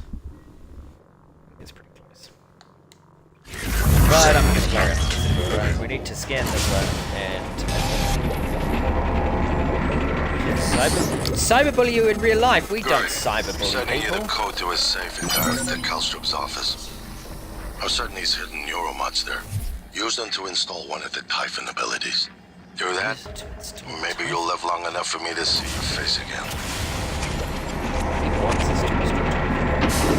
It's pretty close. Right, I'm gonna carry on. Right, we need to scan this one and cyberbully you in real life. We don't cyberbully Sending you people. the code to his safe and direct to Kalstrup's office. I'm certain he's hidden Euromods there. Use them to install one of the Typhon abilities. Do that? Maybe you'll live long enough for me to see your face again. He wants us to destroy.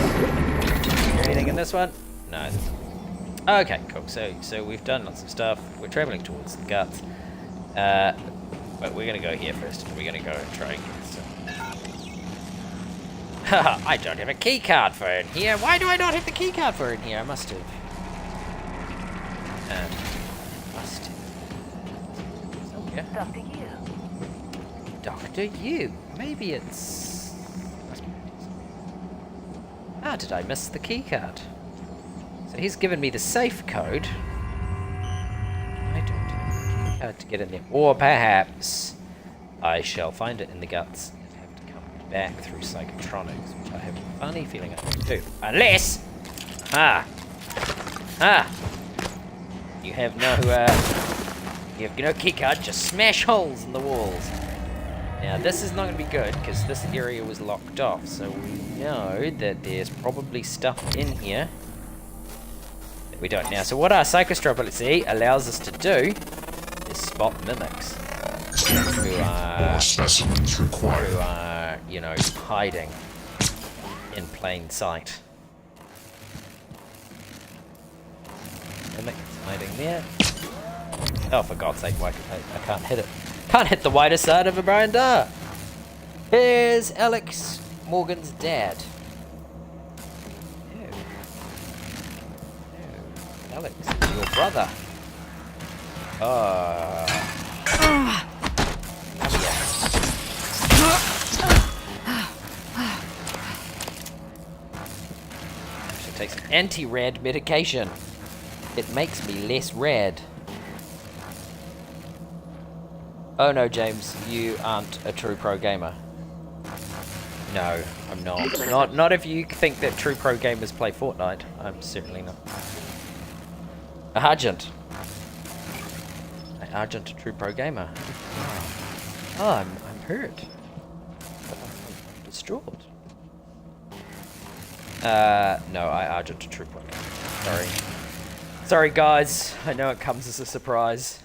Anything in this one? No. Okay, cool. So we've done lots of stuff. We're traveling towards the guts. But we're gonna go here first. We're gonna go and try and get some. Haha, I don't have a key card for in here. Why do I not have the key card for in here? I must have. Must have. Oh, yeah. Dr. Yu. Dr. Yu. Maybe it's. Ah, did I miss the key card? So he's given me the safe code. I don't have the key card to get in there. Or perhaps I shall find it in the guts and have to come back through psychotronics, which I have a funny feeling I have to do. Unless... You have no key card, just smash holes in the walls. Now this is not going to be good, because this area was locked off, so we know that there's probably stuff in here that we don't now. So what our psychostrobability allows us to do is spot mimics who are, you know, hiding in plain sight. Mimic hiding there. Oh, for God's sake, why I can't hit it. Can't hit the wider side of a veranda. Here's Alex Morgan's dad. No. Alex is your brother. Come here. I should take some anti-rad medication. It makes me less rad. Oh no, James, you aren't a true pro gamer. No, I'm not. Not if you think that true pro gamers play Fortnite. I'm certainly not. Argent, a true pro gamer. Oh, I'm hurt. I'm distraught. No, Argent, a true pro gamer. Sorry guys, I know it comes as a surprise.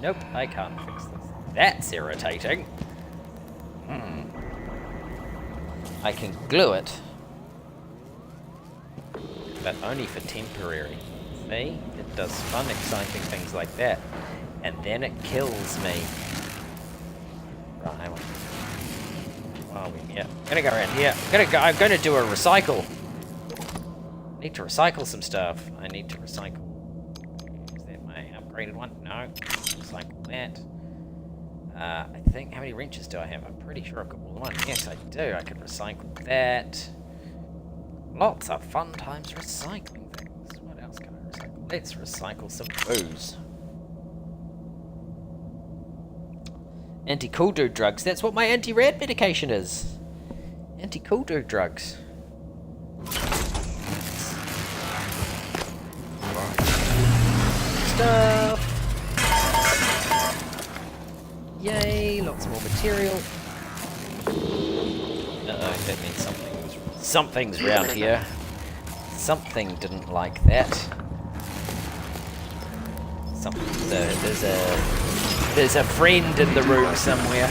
Nope, I can't fix this. That's irritating. I can glue it, but only for temporary. See? It does fun, exciting things like that. And then it kills me. Right, yeah. I'm gonna go around here. I'm gonna do a recycle. I need to recycle some stuff. I need to recycle. Is that my upgraded one? No. Recycle that. I think, how many wrenches do I have? I'm pretty sure I've got more than one. Yes, I do. I can recycle that. Lots of fun times recycling things. What else can I recycle? Let's recycle some booze. Anti-cool dude drugs. That's what my anti-rad medication is. Anti-cool dude drugs. Stuff. Yay, lots more material. Uh-oh, that means something's around here. Something didn't like that. There's a friend in the room somewhere.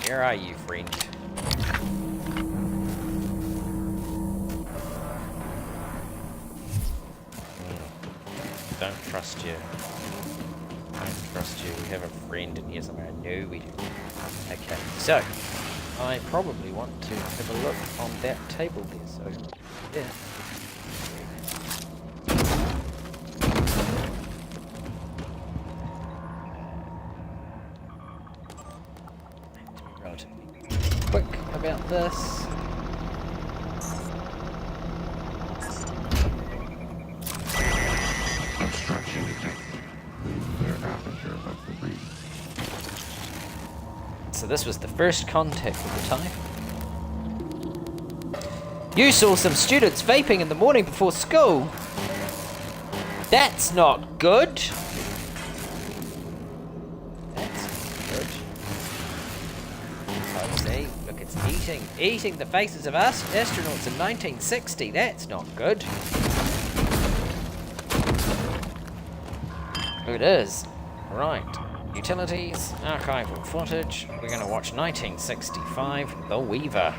Where are you, friend? Don't trust you. Don't trust you. We have a friend in here somewhere. No, we do. Okay, so I probably want to have a look on that table there. So, yeah. Quick about this. Construction this was the first contact with the Typhon. You saw some students vaping in the morning before school. That's not good. That's good. Oh, see, look, it's eating the faces of us astronauts in 1960. That's not good. It is. Right. Utilities, archival footage. We're going to watch 1965, The Weaver.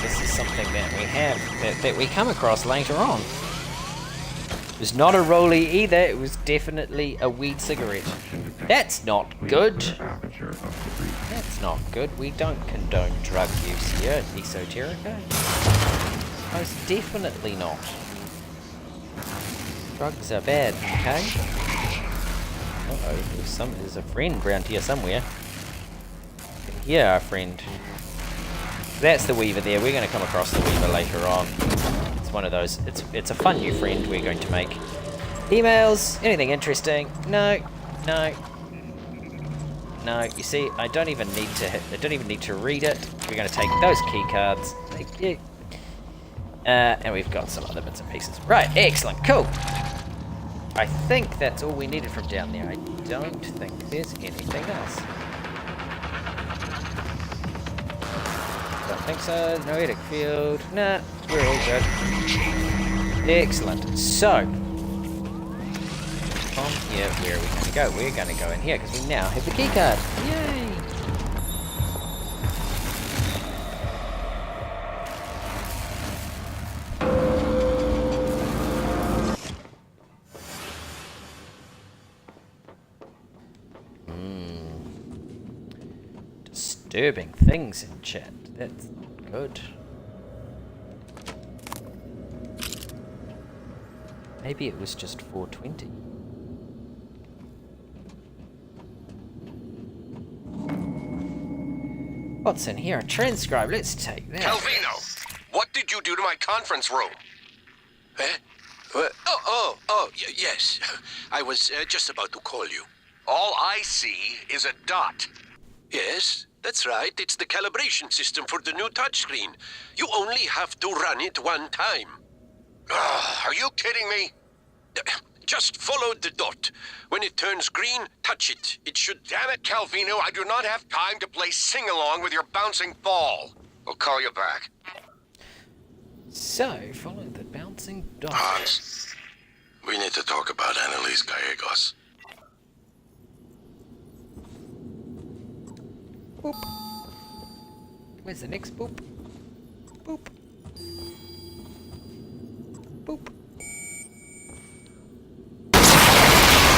This is something that we have, that we come across later on. It was not a rollie either, it was definitely a weed cigarette. That's not good. That's not good. We don't condone drug use here at Esoterica. Most definitely not. Drugs are bad, okay? Uh-oh, there's a friend around here somewhere. Yeah, our friend. That's the Weaver there. We're going to come across the Weaver later on. It's one of those. It's a fun new friend we're going to make. Emails? Anything interesting? No. You see, I don't even need to read it. We're going to take those key cards. Thank you. And we've got some other bits and pieces. Right, excellent, cool. I think that's all we needed from down there. I don't think there's anything else. Don't think so. No Noetic field. Nah, we're all good. Excellent. So, from here, where are we going to go? We're going to go in here because we now have the key card. Yay! Disturbing things in chat. That's not good. Maybe it was just 420. What's in here? A transcribe. Let's take that. Calvino, what did you do to my conference room? Eh? Yes. I was just about to call you. All I see is a dot. Yes, that's right. It's the calibration system for the new touchscreen. You only have to run it one time. Are you kidding me? Just follow the dot. When it turns green, touch it. It should... Damn it, Calvino, I do not have time to play sing-along with your bouncing ball. I'll call you back. So, follow the bouncing dot. Hans, we need to talk about Annalise Gallegos. Boop. Where's the next boop? Boop. Boop.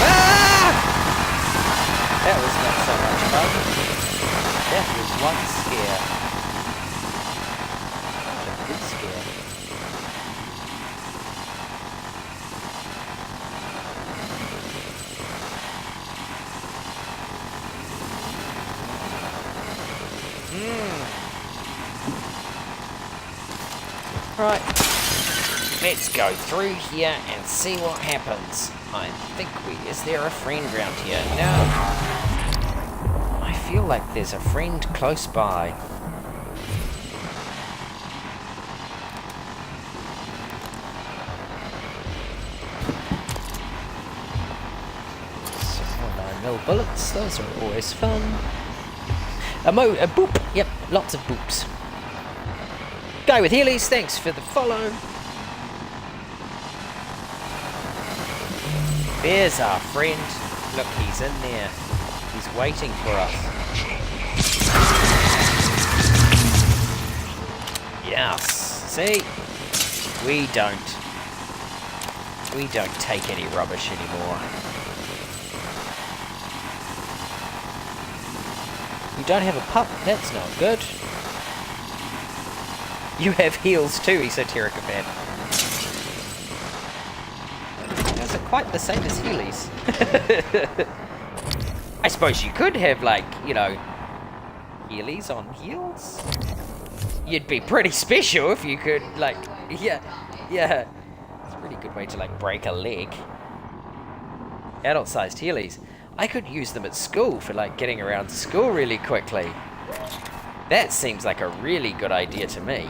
Ah! That was not so much fun. That was one scare. What a good scare. Right, let's go through here and see what happens. I think is there a friend around here? No. I feel like there's a friend close by. So, 9mm bullets, those are always fun. A boop, yep, lots of boops. Guy with Heelys, thanks for the follow. There's our friend. Look, he's in there. He's waiting for us. Yes. See? We don't take any rubbish anymore. You don't have a pup? That's not good. You have heels too, Esoterica fan. Those are quite the same as Heelys. I suppose you could have, like, you know, Heelys on heels? You'd be pretty special if you could, like, yeah. It's a pretty good way to, like, break a leg. adult-sized Heelys. I could use them at school for like getting around school really quickly. That seems like a really good idea to me.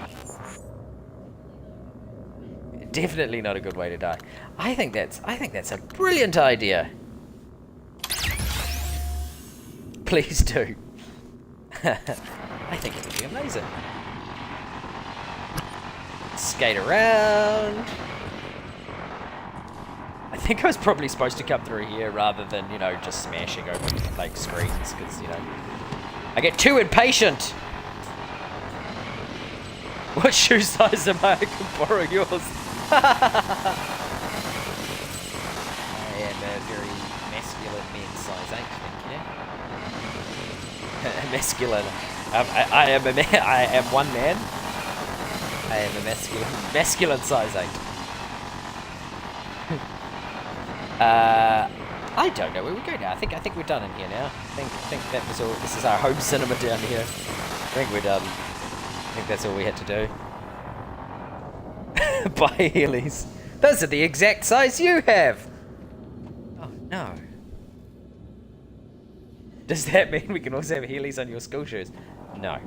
Definitely not a good way to die. I think that's a brilliant idea. Please do. I think it would be amazing. Skate around. I think I was probably supposed to come through here rather than, you know, just smashing over like screens, because, you know, I get too impatient. What shoe size am I? I can borrow yours. I am a very masculine men's size 8, thank you. Masculine. I am one man. I am a masculine size 8. I don't know where we go now. I think we're done in here now. I think that was all. This is our home cinema down here. I think we're done. I think that's all we had to do. Buy Heelys. Those are the exact size you have. Oh no. Does that mean we can also have Heelys on your school shoes? No.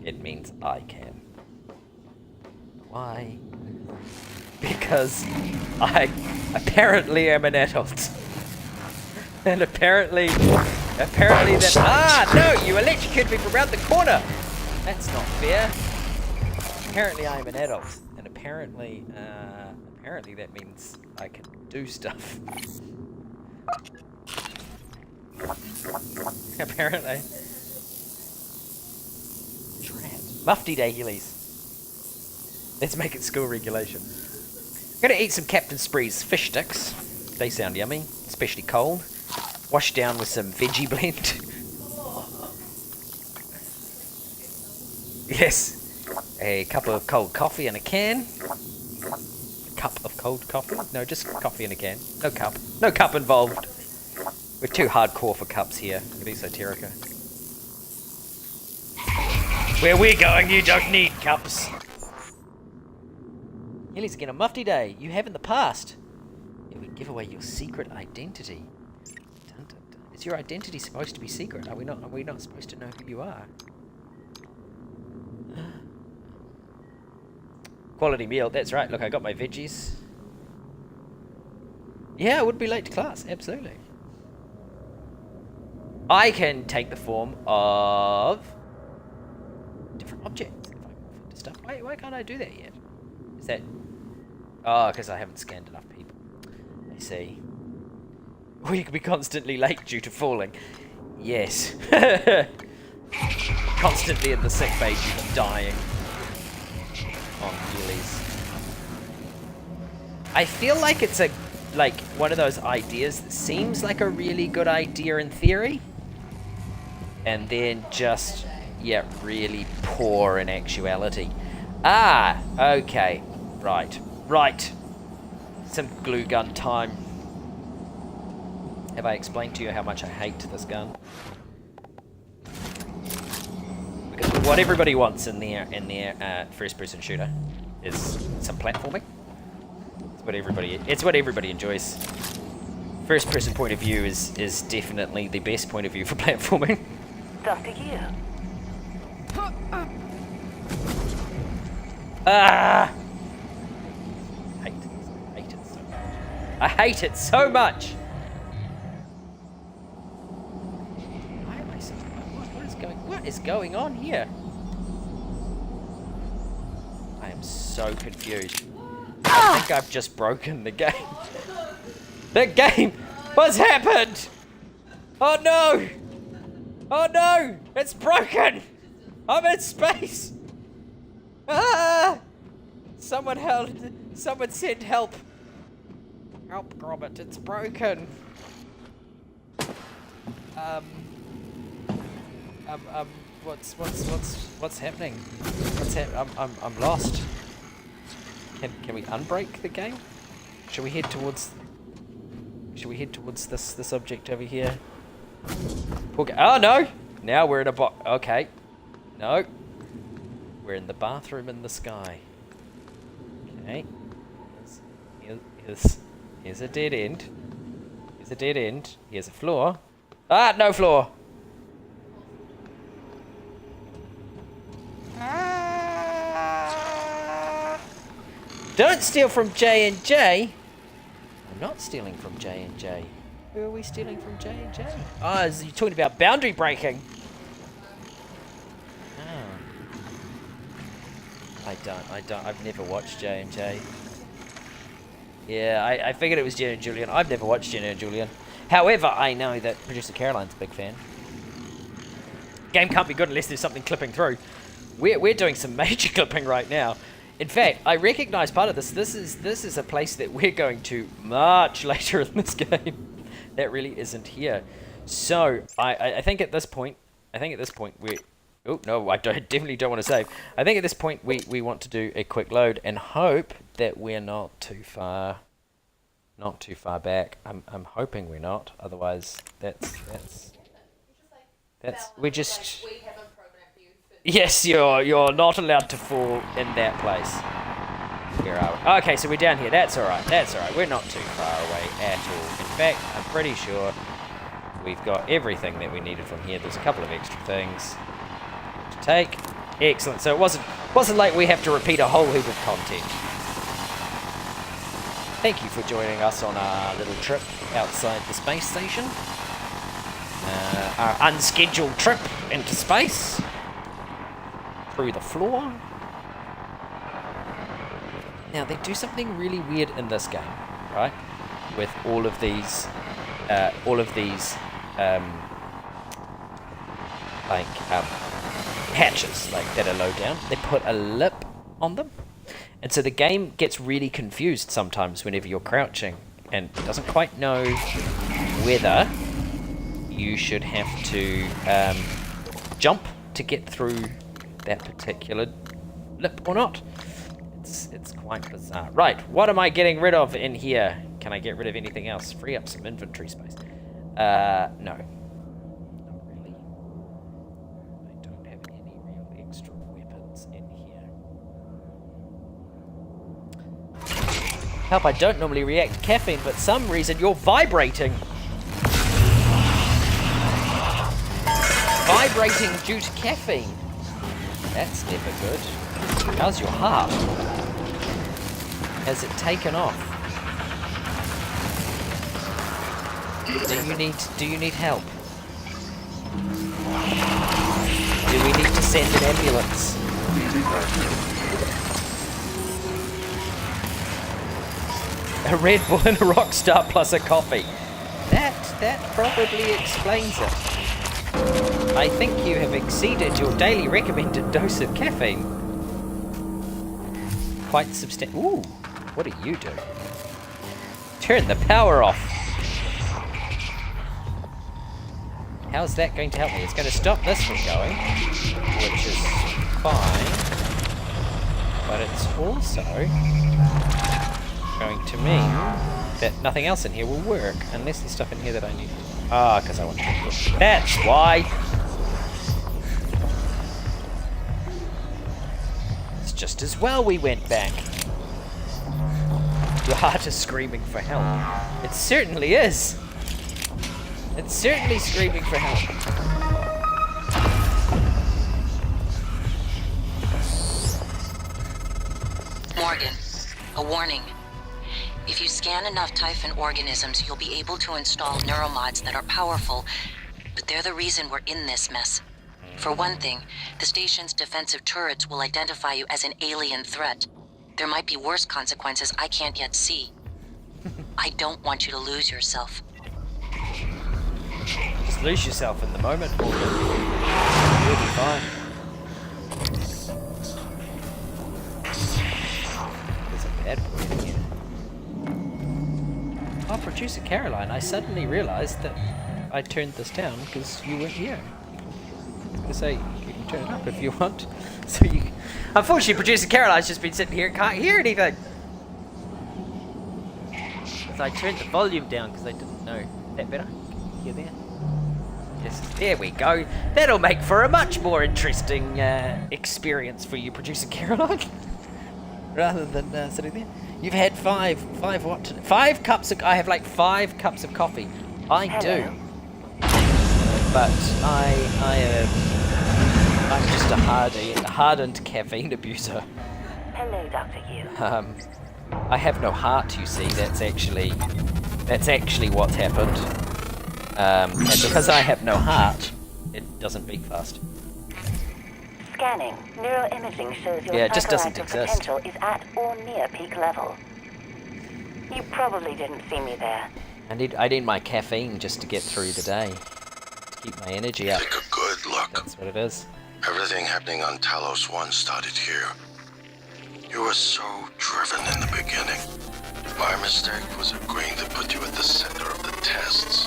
It means I can. Why? Because I apparently am an adult. And apparently that... Ah, no! You electrocuted me from around the corner! That's not fair. Apparently I am an adult. And apparently that means I can do stuff. Apparently. Trans. Mufti Day Heelys. Let's make it school regulation. I'm gonna eat some Captain Spree's fish sticks. They sound yummy, especially cold. Washed down with some veggie blend. Yes. A cup of cold coffee in a can. A cup of cold coffee? No, just coffee in a can. No cup. No cup involved. We're too hardcore for cups here at Esoterica. Where we're going, you don't need cups. Heelys again on Mufti Day. You have in the past. It would give away your secret identity. Dun, dun, dun. Is your identity supposed to be secret? Are we not supposed to know who you are? Quality meal, that's right. Look, I got my veggies. Yeah, I would be late to class, absolutely. I can take the form of different objects if I morph into stuff. Why can't I do that yet? Is that... Oh, because I haven't scanned enough people. I see. Or you could be constantly late due to falling. Yes. Constantly in the sick bay due to dying. On Heelys. I feel like it's one of those ideas that seems like a really good idea in theory, and then just, yeah, really poor in actuality. Ah, okay. Right. Some glue gun time. Have I explained to you how much I hate this gun? Because what everybody wants in their first-person shooter is some platforming. It's what everybody enjoys. First-person point of view is definitely the best point of view for platforming. Dr. Yu. Ah! I hate it so much. Why am I so... What is going on here? I am so confused. I think I've just broken the game. The game! What's happened? Oh no! Oh no! It's broken! I'm in space! Ah! Someone send help. Help, Gromit, it's broken. What's happening? I'm lost. Can we unbreak the game? Should we head towards this object over here? Oh no! Now we're in a box. Okay. No. We're in the bathroom in the sky. Okay. Here's a dead end. It's a dead end. Here's a floor. Ah, no floor. Don't steal from J&J. I'm not stealing from J&J. Who are we stealing from J&J? Oh, you're talking about boundary breaking. Oh. I don't. I've never watched J&J. Yeah, I figured it was Jen and Julian. I've never watched Jen and Julian. However, I know that producer Caroline's a big fan. Game can't be good unless there's something clipping through. We're doing some major clipping right now. In fact, I recognise part of this. This is a place that we're going to much later in this game. That really isn't here. So I think at this point we. Oh no, I definitely don't want to save. I think at this point we want to do a quick load and hope that we're not too far back. I'm hoping we're not. Otherwise, that's we're just. Yes, you're not allowed to fall in that place. Where are we? Okay, so we're down here. That's all right. We're not too far away at all. In fact, I'm pretty sure we've got everything that we needed from here. There's a couple of extra things to take. Excellent. So it wasn't like we have to repeat a whole heap of content. Thank you for joining us on our little trip outside the space station. Our unscheduled trip into space. Through the floor. Now they do something really weird in this game, right? With all of these hatches like that are low down. They put a lip on them, and so the game gets really confused sometimes whenever you're crouching and doesn't quite know whether you should have to jump to get through that particular lip or not. It's quite bizarre. Right, what am I getting rid of in here? Can I get rid of anything else? Free up some inventory space. No. Not really. I don't have any real extra weapons in here. Help, I don't normally react to caffeine, but for some reason you're vibrating. Vibrating due to caffeine. That's never good. How's your heart? Has it taken off? Do you need help? Do we need to send an ambulance? A Red Bull and a Rockstar plus a coffee. That probably explains it. I think you have exceeded your daily recommended dose of caffeine. Quite substantial. Ooh, what are you doing? Turn the power off. How's that going to help me? It's going to stop this from going, which is fine. But it's also going to mean that nothing else in here will work unless there's stuff in here that I need. Ah, because I want to. That's why. It's just as well we went back. Your heart is screaming for help. It certainly is. It's certainly screaming for help. Morgan, a warning. If you scan enough Typhon organisms, you'll be able to install neuromods that are powerful, but they're the reason we're in this mess. For one thing, the station's defensive turrets will identify you as an alien threat. There might be worse consequences I can't yet see. I don't want you to lose yourself. Just lose yourself in the moment, Morgan. You'll be fine. There's a bad boy in here. Oh, Producer Caroline, I suddenly realized that I turned this down because you weren't here. I was going to say, you can turn it up if you want. So you... Unfortunately, Producer Caroline's just been sitting here and can't hear anything. So I turned the volume down because I didn't know. Is that better? Can you hear there? Yes, there we go. That'll make for a much more interesting experience for you, Producer Caroline. Rather than sitting there. You've had five what? 5 cups of... I have like 5 cups of coffee. I do. But I'm just a hardened caffeine abuser. Hello, Dr. Yu. I have no heart, you see. That's actually what's happened. And because I have no heart, it doesn't beat fast. Scanning. Neuroimaging shows your It just doesn't psychoactive exist. potential is at or near peak level. You probably didn't see me there. I need my caffeine just to get through the day. To keep my energy up. Take a good look. That's what it is. Everything happening on Talos 1 started here. You were so driven in the beginning. My mistake was agreeing to put you at the center of the tests.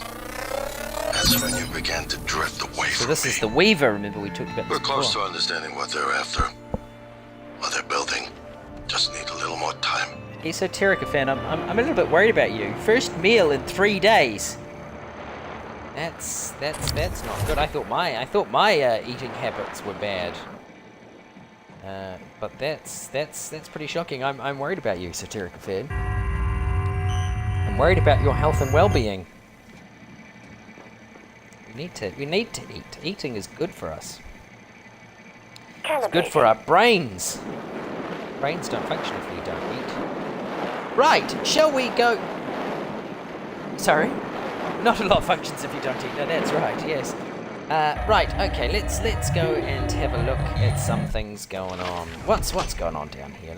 That's when you began to drift away So from this me. is the Weaver, remember we talked about this We're close before. to understanding what they're after. What they're building. Just need a little more time. Esoterica fan, I'm a little bit worried about you. First meal in 3 days. That's not good. I thought my eating habits were bad. But that's pretty shocking. I'm worried about you, Esoterica fan. I'm worried about your health and well-being. We need to eat. Eating is good for us. It's good for our brains. Brains don't function if we don't eat. Right, shall we go? Sorry, not a lot functions if you don't eat. No, that's right. Yes. Right. Okay. Let's go and have a look at some things going on. What's going on down here?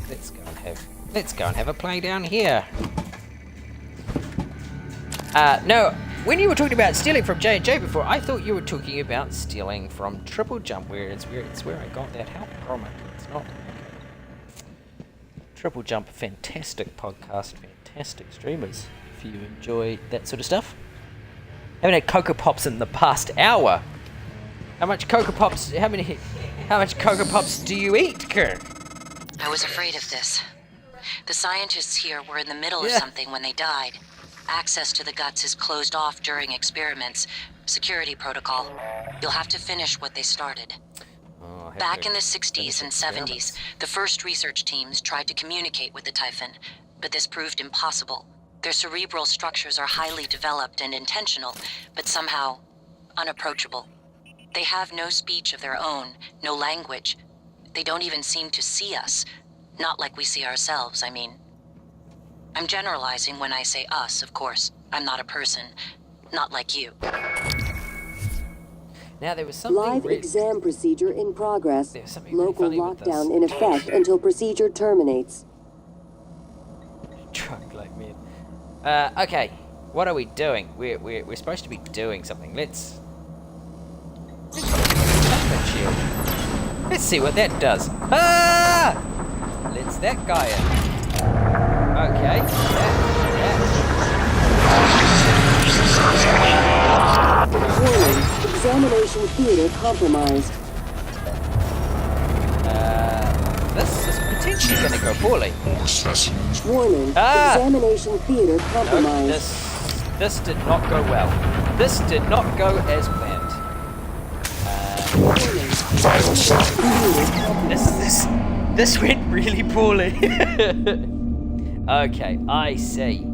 Let's go and have a play down here. No. When you were talking about stealing from J&J before, I thought you were talking about stealing from Triple Jump, where it's where I got that help from. It's not. Triple Jump, fantastic podcast, fantastic streamers. If you enjoy that sort of stuff. Haven't had Cocoa Pops in the past hour. How much Cocoa Pops do you eat, Kirk? I was afraid of this. The scientists here were in the middle of Yeah. something when they died. Access to the guts is closed off during experiments. Security protocol. You'll have to finish what they started. Oh, I have Back to in the finish 60s and experiments. 70s, the first research teams tried to communicate with the Typhon, but this proved impossible. Their cerebral structures are highly developed and intentional, but somehow unapproachable. They have no speech of their own, no language. They don't even seem to see us. Not like we see ourselves, I mean. I'm generalizing when I say us, of course. I'm not a person. Not like you. Now there was something Live exam procedure in progress. There's something really Local funny with this. lockdown in effect until procedure terminates. Drunk like me. Okay, what are we doing? We're supposed to be doing something. Let's shield. Let's see what that does. Ah! Let's that guy in. Okay. Warning, examination theater compromised. This is potentially going to go poorly. Warning, Ah! examination theater No, compromised. this did not go well. This did not go as planned. This went really poorly. Okay, I see.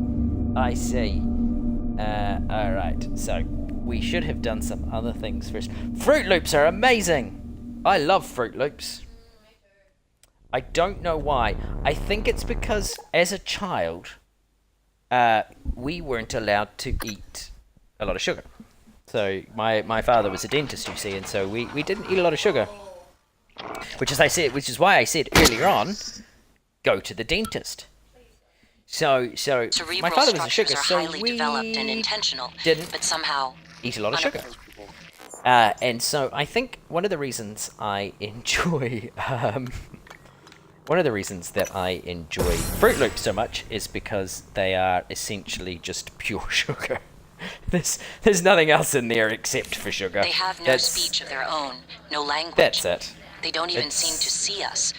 Alright, so we should have done some other things first. Fruit Loops are amazing! I love Fruit Loops. I don't know why. I think it's because as a child, we weren't allowed to eat a lot of sugar. So my father was a dentist, you see, and so we didn't eat a lot of sugar. Which is why I said earlier on, go to the dentist. So Cerebral my father was a sugar, structures are so highly we developed and intentional, didn't but somehow eat a lot of sugar. unapproachable. And so I think one of the reasons I enjoy Fruit Loops so much is because they are essentially just pure sugar. There's nothing else in there except for sugar. They have no speech of their own, no language. That's it. They don't even seem to see us.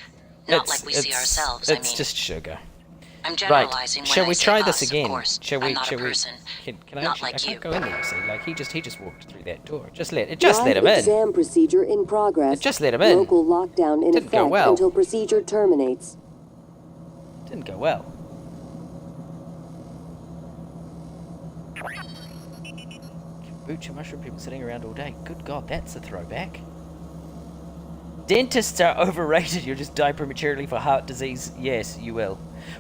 Not like we see ourselves, It's I mean. just sugar. I'm Right. generalizing when Shall I we say try us, this of again? course. Shall I'm we? not Shall a we? person. Can I Not actually? like I can't you. go in there. You see, like he just walked through that door. Just let Live him in. exam procedure in progress. Just let him in. Local lockdown in Didn't go effect well. until procedure terminates. Didn't go well. Butcher mushroom people sitting around all day. Good God, that's a throwback. Dentists are overrated. You'll just die prematurely for heart disease. Yes, you will.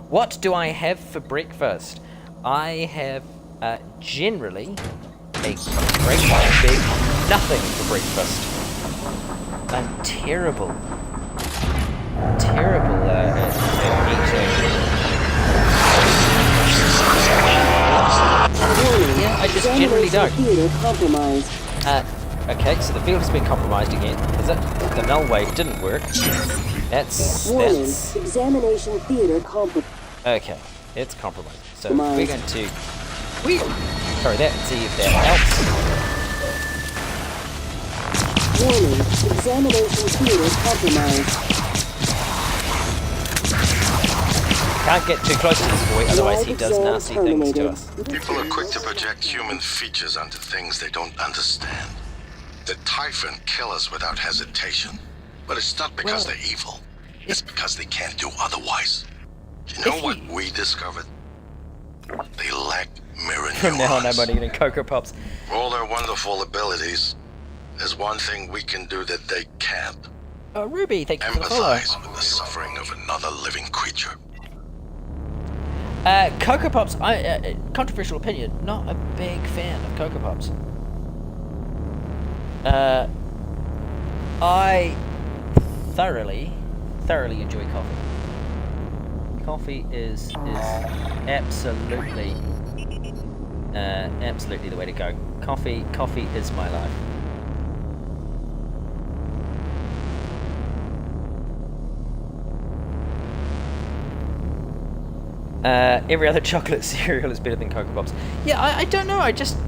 What do I have for breakfast? I have generally a great big nothing for breakfast. I'm terrible at eating. Yeah, I just generally don't. Okay, so the field has been compromised again. Is it? The null wave didn't work. That's... Examination theater compromised. Okay, it's compromised. So we're going to... Sorry, that and see if that helps. Warning, examination theater compromised. Can't get too close to this boy, otherwise he does nasty things to us. People are quick to project human features onto things they don't understand. The Typhon kill us without hesitation. But it's not because they're evil. It's because they can't do otherwise. You know what we discovered? They lack mirror neurons. From now on, I'm only eating Cocoa Pops. For all their wonderful abilities, there's one thing we can do that they can't. Oh, Ruby, thank you for the follow. Empathize with the suffering of another living creature. Cocoa Pops, controversial opinion, not a big fan of Cocoa Pops. I thoroughly enjoy coffee. Coffee is absolutely the way to go. Coffee is my life. Every other chocolate cereal is better than Cocoa Pops. Yeah, I don't know. I just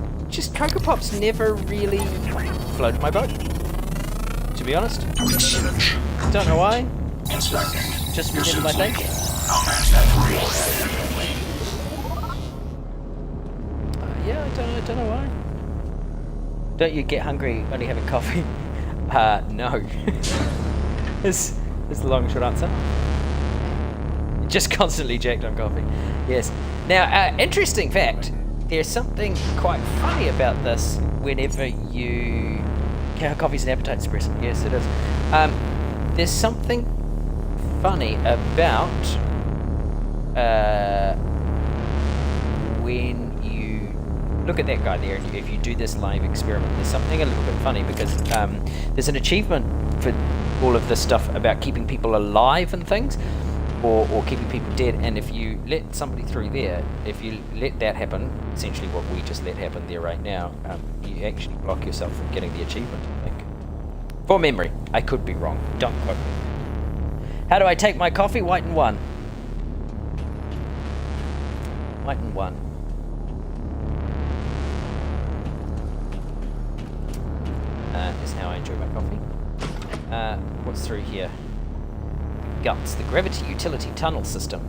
Cocoa Pops never really floated my boat. To be honest, don't know why. Just never my thing. Yeah, I don't know why. Don't you get hungry only having coffee? No. Is the long and short answer. Just constantly jacked on coffee. Yes. Now, interesting fact. There's something quite funny about this whenever you... Coffee's an appetite suppressant. Yes, it is. There's something funny about when you look at that guy there, and if you do this live experiment, there's something a little bit funny because there's an achievement for all of this stuff about keeping people alive and things. Or keeping people dead, and if you let somebody through there, if you let that happen, essentially what we just let happen there right now, you actually block yourself from getting the achievement, I think. For memory. I could be wrong. Don't quote me. How do I take my coffee? White and 1. White and 1. Is how I enjoy my coffee. What's through here? Guts, the gravity utility tunnel system,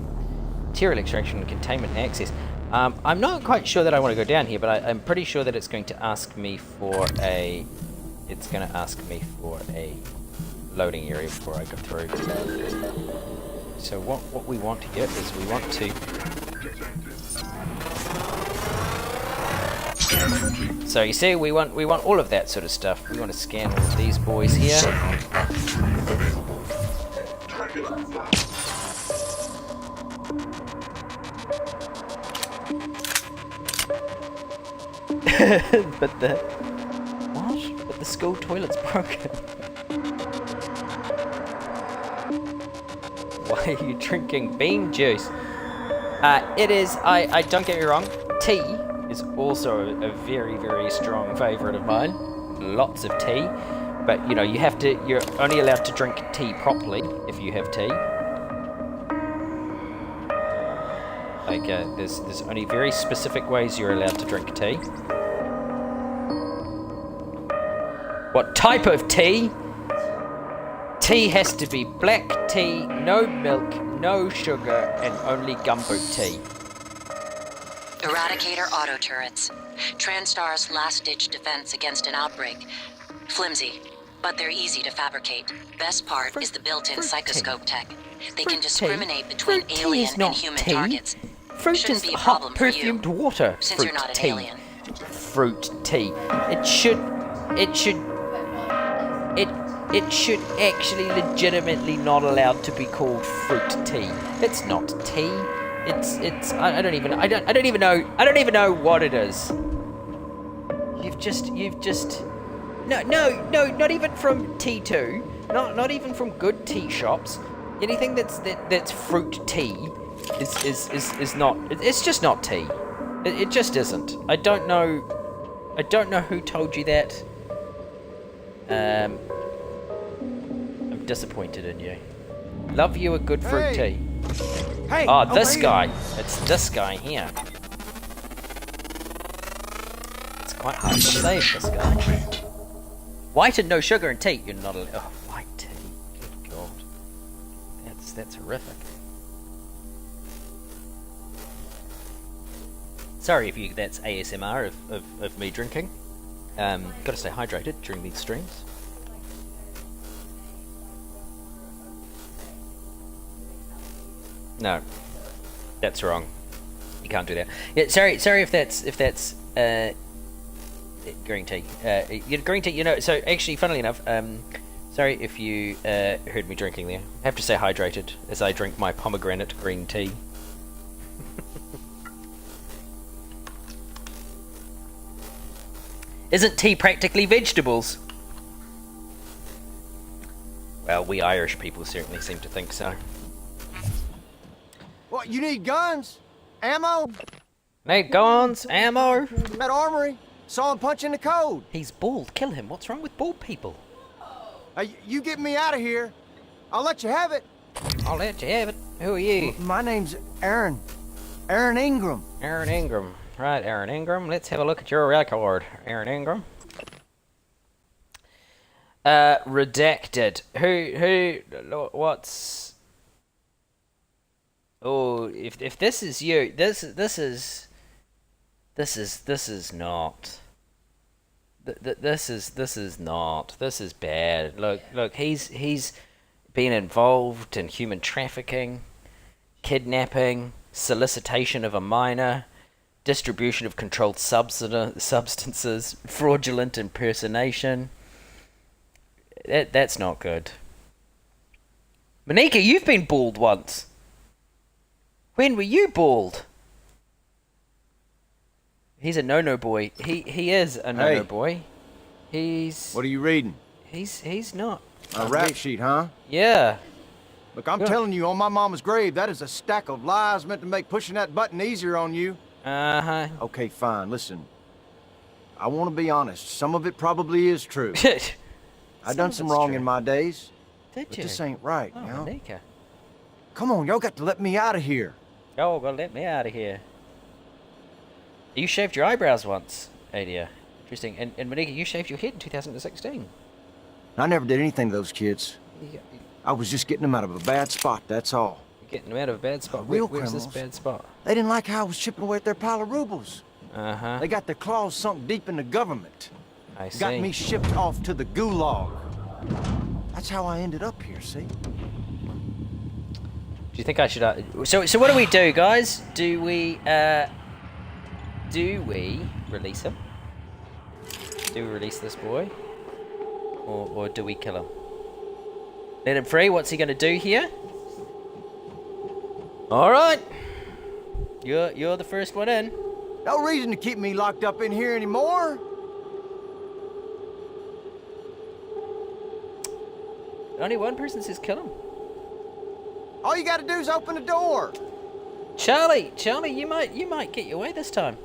material extraction and containment access. I'm not quite sure that I want to go down here, but I'm pretty sure that it's going to ask me for a loading area before I go through. So what we want here is we want to. So you see, we want all of that sort of stuff. We want to scan all of these boys here. But the school toilet's broken. Why are you drinking bean juice? It is. I don't get me wrong. Tea is also a very, very strong favourite of mine. Lots of tea, but you know you're only allowed to drink tea properly if you have tea. Like there's only very specific ways you're allowed to drink tea. What type of tea? Tea has to be black tea, no milk, no sugar, and only gumboot tea. Eradicator auto turrets. TranStar's last-ditch defense against an outbreak. Flimsy, but they're easy to fabricate. Best part is the built-in psychoscope tech. They can discriminate between alien and human targets. Fruit is hot perfumed water. Since you're not an alien. fruit tea. It should actually legitimately not allowed to be called fruit tea. It's not tea. It's I don't even know what it is. You've just no, not even from T2, not even from good tea shops. Anything that's fruit tea is not. It's just not tea. It just isn't. I don't know who told you that. I'm disappointed in you. Love you a good fruit tea. Hey! Oh, this guy. It's this guy here. It's quite hard to save this guy. White and no sugar and tea. You're not allowed. Oh, white tea. Good God. That's horrific. Sorry if that's ASMR of me drinking. Gotta stay hydrated during these streams. No, that's wrong. You can't do that. Yeah, sorry if that's green tea. Green tea. You know. So actually, funnily enough, sorry if you heard me drinking there. I have to stay hydrated as I drink my pomegranate green tea. Isn't tea practically vegetables? Well, we Irish people certainly seem to think so. What, you need guns? Ammo? Need guns, ammo. That armory? Saw him punching the code. He's bald. Kill him. What's wrong with bald people? You get me out of here. I'll let you have it. I'll let you have it. Who are you? My name's Aaron. Aaron Ingram. Aaron Ingram. Right, Aaron Ingram. Let's have a look at your record, Aaron Ingram. Redacted. What's... Oh, if this is you, this is not. This is not. This is bad. Look. He's been involved in human trafficking, kidnapping, solicitation of a minor, distribution of controlled substances, fraudulent impersonation. That's not good. Monika, you've been bald once. When were you bald? He's a no-no boy. He is a no-no boy. He's... What are you reading? He's not... A rap sheet, huh? Yeah. Look, I'm telling you, on my mama's grave, that is a stack of lies meant to make pushing that button easier on you. Uh-huh. Okay, fine. Listen. I want to be honest. Some of it probably is true. I done some wrong in my days. Did but you? this ain't right, Oh, you know? Monika. Come on, y'all got to let me out of here. Oh, well, let me out of here. You shaved your eyebrows once, Adia. Interesting. And Monika, you shaved your head in 2016. I never did anything to those kids. I was just getting them out of a bad spot, that's all. You're getting them out of a bad spot. Real Where's this criminals. bad spot? They didn't like how I was chipping away at their pile of rubles. Uh-huh. They got their claws sunk deep in the government. I see. Got me shipped off to the gulag. That's how I ended up here, see? Do you think I should... So what do we do, guys? Do we release him? Do we release this boy? Or do we kill him? Let him free? What's he going to do here? Alright. You're the first one in. No reason to keep me locked up in here anymore. Only one person says kill him. All you gotta do is open the door. Charlie, you might get your way this time.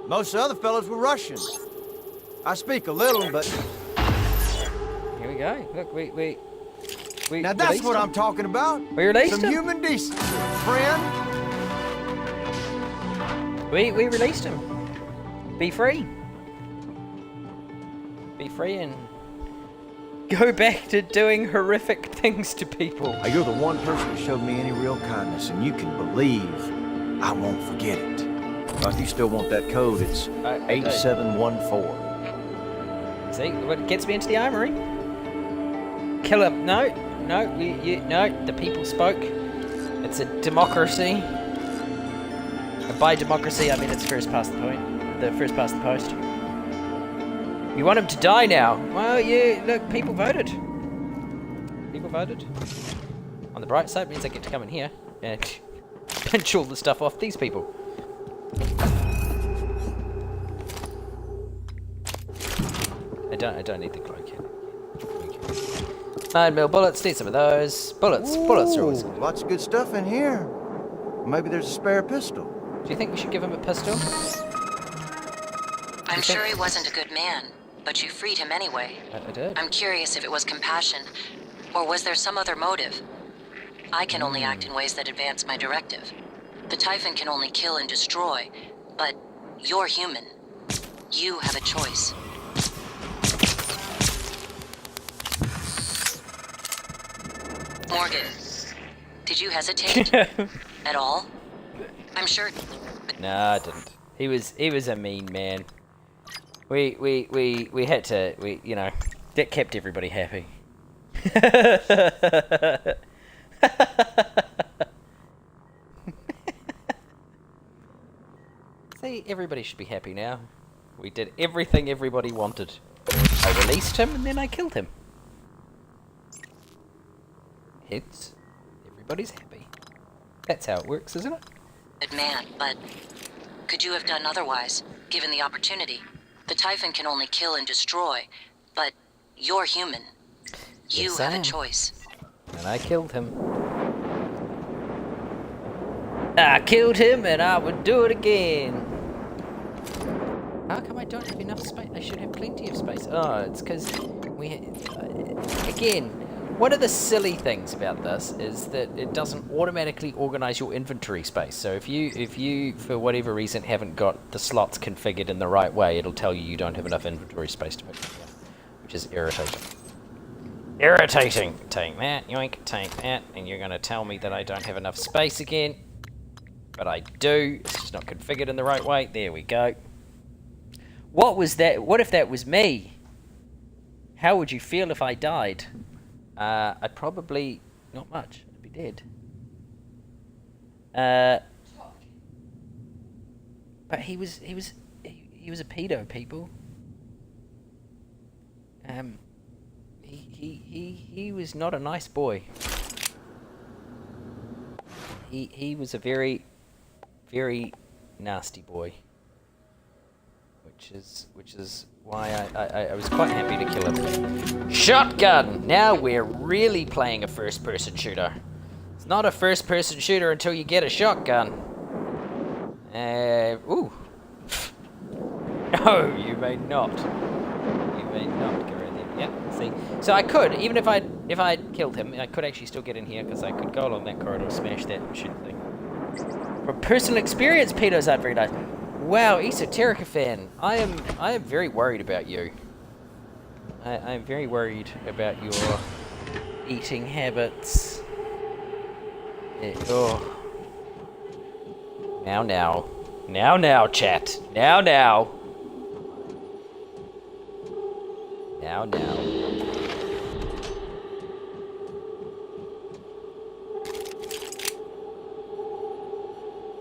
Most of the other fellas were Russian. I speak a little, but... Here we go. Look, we Now that's what I'm talking about. We released Some him. human decency, friend. We released him. Be free. Be free and go back to doing horrific things to people. You're the one person who showed me any real kindness, and you can believe I won't forget it. If you still want that code, it's I 8714. See, what gets me into the armory? Kill him. No, the people spoke. It's a democracy. by democracy, I mean it's first past the point. The first past the post. You want him to die now? Well, yeah, look, people voted. People voted. On the bright side, means I get to come in here and pinch all the stuff off these people. I don't need the cloak yet. 9mm bullets, need some of those. Bullets are always good. Lots of good stuff in here. Maybe there's a spare pistol. Do you think we should give him a pistol? I'm sure he wasn't a good man, but you freed him anyway. I did. I'm curious if it was compassion, or was there some other motive? I can only act in ways that advance my directive. The Typhon can only kill and destroy, but you're human. You have a choice. Morgan, did you hesitate at all? I'm sure. No, I didn't. He was a mean man. We had to, you know, that kept everybody happy. See, everybody should be happy now. We did everything everybody wanted. I released him and then I killed him. Hits. Everybody's happy. That's how it works, isn't it? Good man, but could you have done otherwise, given the opportunity? The Typhon can only kill and destroy, but you're human. You Yes, have I a am. choice. And I killed him. I killed him and I would do it again. How come I don't have enough space? I should have plenty of space. Oh, it's because we... again, one of the silly things about this is that it doesn't automatically organize your inventory space. So if you for whatever reason haven't got the slots configured in the right way, it'll tell you don't have enough inventory space to put them in, which is irritating. Irritating. Take that, yoink, take that, and you're gonna tell me that I don't have enough space again. But I do. It's just not configured in the right way. There we go. What was that? What if that was me? How would you feel if I died? I'd probably... not much. I'd be dead. But he was a pedo, people. He was not a nice boy. He was a very, very nasty boy. Which is why I was quite happy to kill him. Shotgun! Now we're really playing a first-person shooter. It's not a first-person shooter until you get a shotgun. Ooh. No, you may not. You may not go in there. Yep, see. So I could, even if I'd killed him, I could actually still get in here, because I could go along that corridor, smash that, and shoot the thing. From personal experience, pedos aren't very nice. Wow, Esoterica fan. I am very worried about you. I'm very worried about your eating habits. Oh. Now, chat. Now.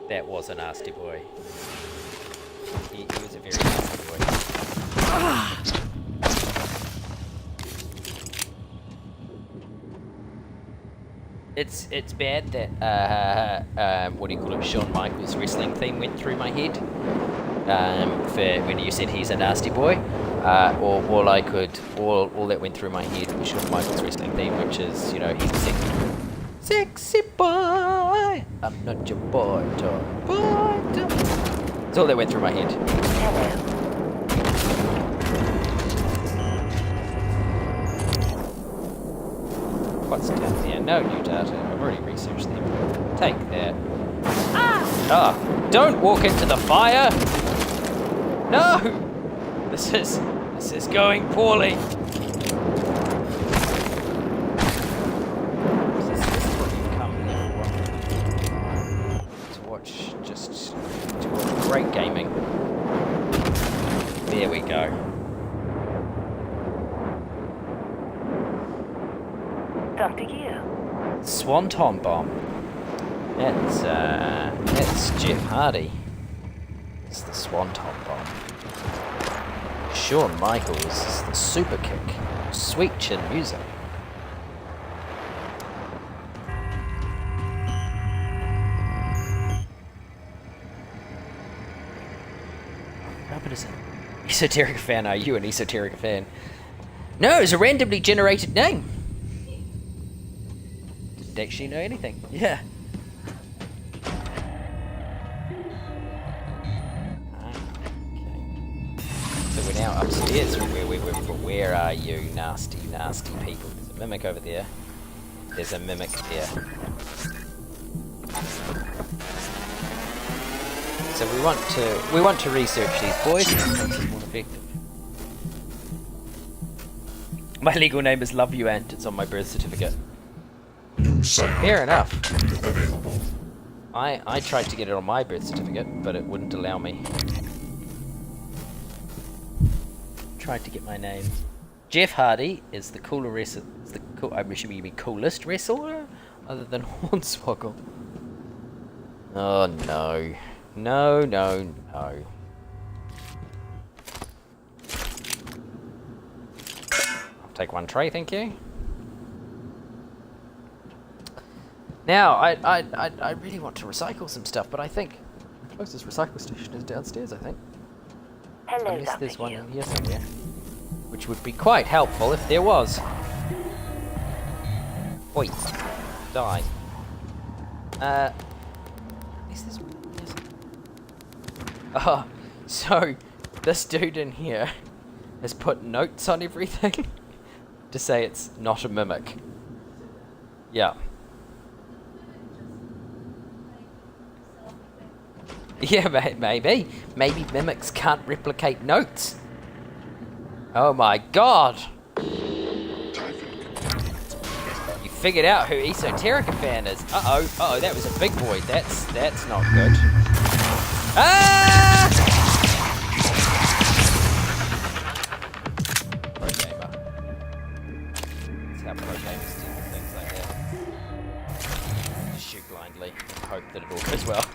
That was a nasty boy. He was a very nasty boy. It's bad that what do you call it? Shawn Michaels' wrestling theme went through my head. For when you said he's a nasty boy, all that went through my head was Shawn Michaels' wrestling theme, which is, you know, he's a sexy boy. I'm not your boy, boy. That's all that went through my head. What's down here? No new data. I've already researched them. Take that. Ah! Don't walk into the fire! No! This is going poorly. This is what you've come here for. To watch great gaming. There we go. Dr. Yu. Swanton bomb. That's Jeff Hardy. is the Swanton Bomb. Shawn Michaels is the Super Kick. Sweet chin music. Robert is an Esoterica fan. Are you an Esoterica fan? No, it's a randomly generated name. Didn't actually know anything. Yeah. So we're now upstairs. Where are you, nasty, nasty people? There's a mimic over there. There's a mimic there. So we want to research these boys and make this more effective. My legal name is Love You Ant. It's on my birth certificate. Fair enough. I tried to get it on my birth certificate, but it wouldn't allow me. Tried to get my name. Jeff Hardy is the cooler wrestler. I'm assuming you mean coolest wrestler, other than Hornswoggle. Oh no, no, no, no. I'll take one tray, thank you. Now, I really want to recycle some stuff, but I think the closest recycle station is downstairs. I think. Hello, Unless there's one in here somewhere. Which would be quite helpful if there was. Oi. Die. Is this... Oh, so this dude in here has put notes on everything to say it's not a mimic. Yeah. Yeah, maybe. Maybe mimics can't replicate notes. Oh my god! You figured out who Esoterica fan is. Uh-oh, that was a big boy. That's not good. Ah! Pro gamer. That's how pro gamers do things like that. Just shoot blindly and hope that it all goes well.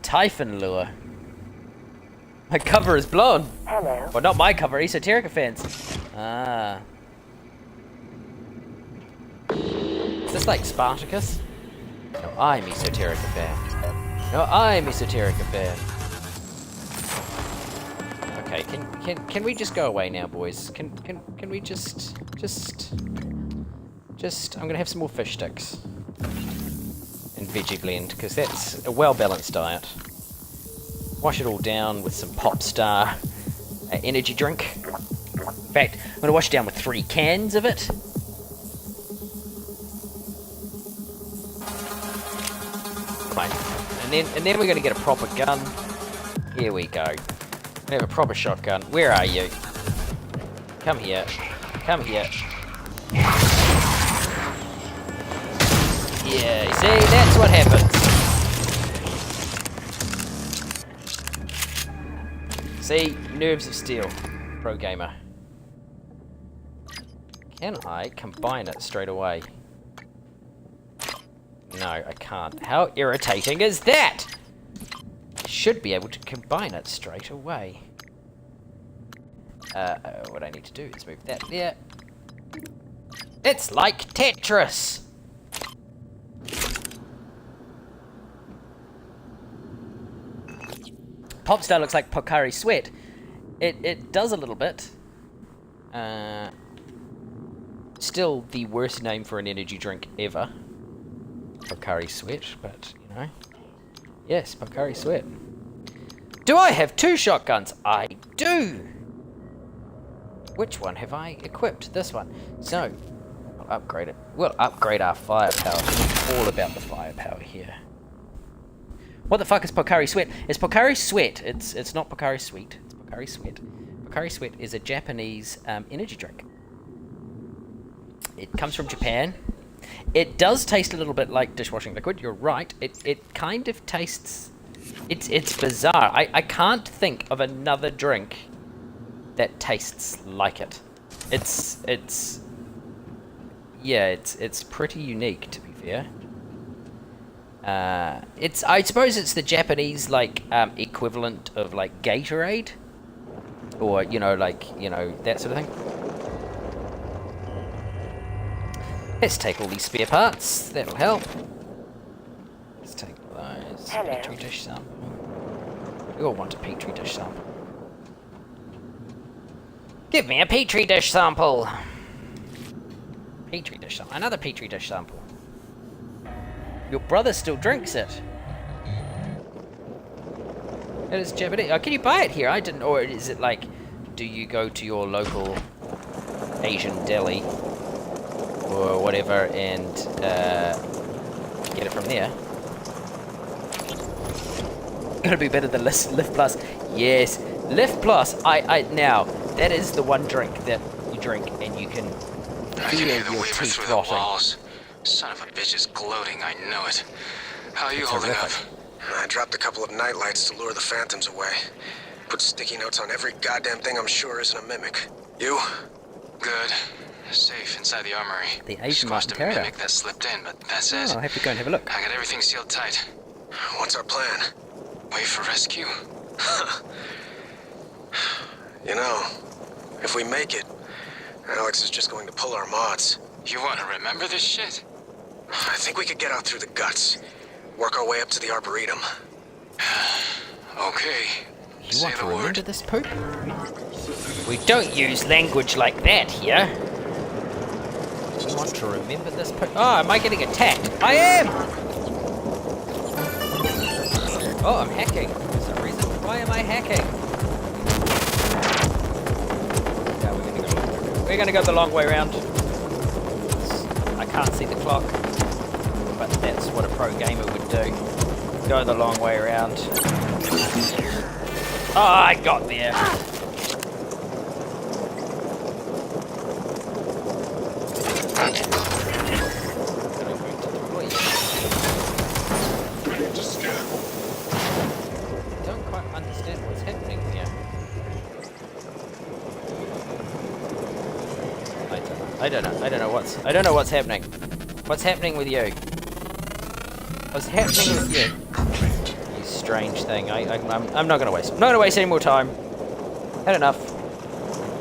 Typhon lure. My cover is blown. Hello. Well, not my cover, Esoterica fans. Ah. Is this like Spartacus? No, I'm Esoterica fan. No, I'm Esoterica fan. Okay, can we just go away now, boys? Can we just I'm gonna have some more fish sticks. And veggie blend, because that's a well-balanced diet. Wash it all down with some Popstar energy drink. In fact, I'm going to wash it down with 3 cans of it. Come on. And then we're going to get a proper gun. Here we go. We have a proper shotgun. Where are you? Come here. Come here. Yeah, see, that's what happens. See, nerves of steel, pro gamer. Can I combine it straight away? No, I can't. How irritating is that? I should be able to combine it straight away. What I need to do is move that there. It's like Tetris! Popstar looks like Pocari Sweat. It does a little bit. Still the worst name for an energy drink ever. Pocari Sweat, but, you know. Yes, Pocari Sweat. Do I have 2 shotguns? I do! Which one have I equipped? This one. So, I'll upgrade it. We'll upgrade our firepower. It's all about the firepower here. What the fuck is Pocari Sweat? It's Pocari Sweat. It's not Pocari Sweet. It's Pocari Sweat. Pocari Sweat is a Japanese energy drink. It comes from Japan. It does taste a little bit like dishwashing liquid. You're right. It kind of tastes... It's bizarre. I can't think of another drink that tastes like it. It's pretty unique, to be fair. I suppose it's the Japanese like equivalent of like Gatorade, or that sort of thing. Let's take all these spare parts. That'll help. Let's take those. Hello. Petri dish sample. We all want a petri dish sample. Give me a petri dish sample. Petri dish sample. Another petri dish sample. Your brother still drinks it. It is Japanese. Oh, can you buy it here? I didn't. Or is it like, do you go to your local Asian deli or whatever and get it from there? Gotta be better than Lift Plus. Yes, Lift Plus. Now that is the one drink that you drink and you can feel your teeth rotting. Son of a bitch is gloating, I know it. How are you holding up? I dropped a couple of nightlights to lure the phantoms away. Put sticky notes on every goddamn thing I'm sure isn't a mimic. You? Good. Safe inside the armory. The Asian Martin Terrier. Mimic that slipped in, but that's it. I'll have to go and have a look. I got everything sealed tight. What's our plan? Wait for rescue. You know, if we make it, Alex is just going to pull our mods. You want to remember this shit? I think we could get out through the guts. Work our way up to the Arboretum. Okay. You want to remember this poop? We don't use language like that here. You want to remember this poop? Oh, am I getting attacked? I am! Oh, I'm hacking for some reason. Why am I hacking? Yeah, we're gonna go the long way around. I can't see the clock, but that's what a pro gamer would do. Go the long way around. Oh, I got there. Don't quite understand what's happening here. I don't know what's happening. What's happening with you? What's happening with you? You strange thing. I'm not gonna waste. I'm not gonna waste any more time. Had enough.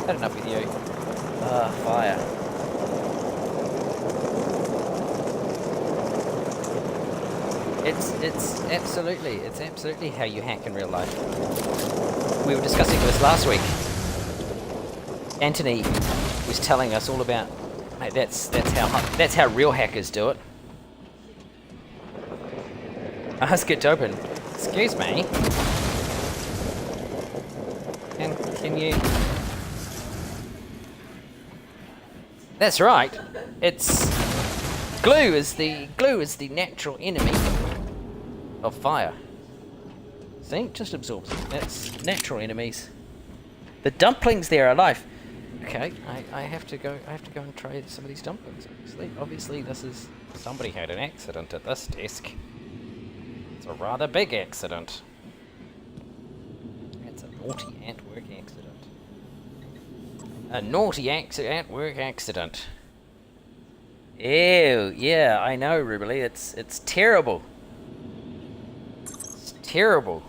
Had enough with you. Fire. It's absolutely how you hack in real life. We were discussing this last week. Anthony was telling us all about. Mate, that's how real hackers do it. Ask it to open. Excuse me. Can you? That's right. It's glue is the natural enemy of fire. See, just absorbs it. That's natural enemies. The dumplings there are alive. Okay, I have to go and try some of these dumplings. Obviously, this is somebody had an accident at this desk. It's a rather big accident. It's a naughty at-work accident. A naughty at-work accident. Ew, yeah, I know, Ruby. It's terrible. It's terrible.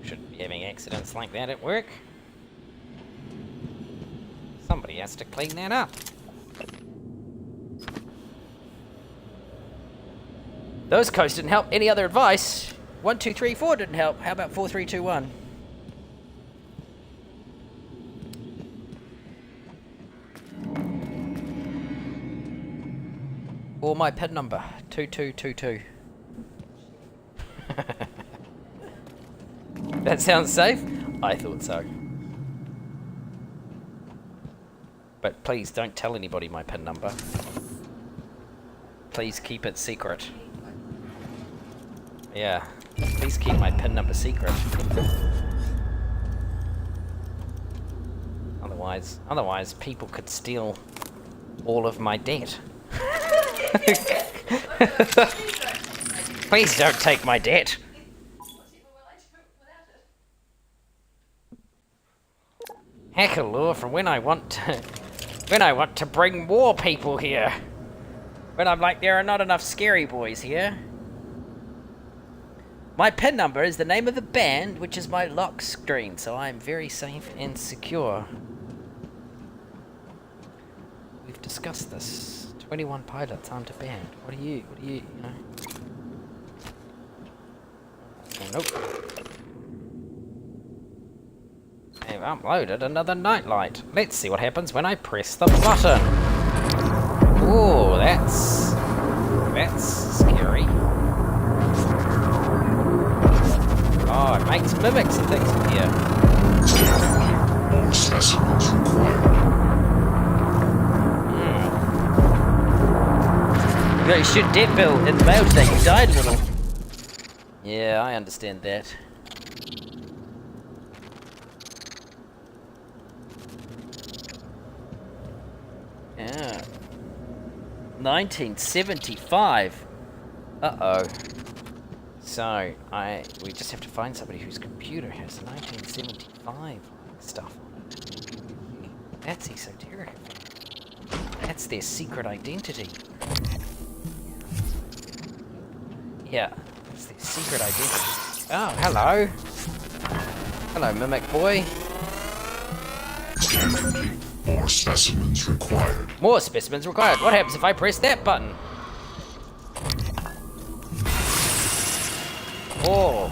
Shouldn't be having accidents like that at work. Somebody has to clean that up. Those codes didn't help. Any other advice? 1, 2, 3, 4 didn't help. How about 4, 3, 2, 1? Or my PIN number, 2222. That sounds safe? I thought so. But please don't tell anybody my PIN number. Please keep it secret. Yeah, please keep my PIN number secret. Otherwise people could steal all of my debt. Please don't take my debt. Hacker lure from when I want to bring more people here. When I'm like, there are not enough scary boys here. My PIN number is the name of the band, which is my lock screen, so I'm very safe and secure. We've discussed this. 21 pilots aren't a band. What are you, you know? Oh, nope. I've uploaded another nightlight. Let's see what happens when I press the button. Oh, that's scary. Oh, it makes mimics and things in here. More specimens required. You got your shit debt bill in the mail today. You died, little. Yeah, I understand that. Yeah. 1975. Uh-oh. So, we just have to find somebody whose computer has 1975 stuff on it. That's Esoterica. That's their secret identity. Yeah, that's their secret identity. Oh, hello. Hello, Mimic Boy. Scan complete. More specimens required. More specimens required. What happens if I press that button? Oh.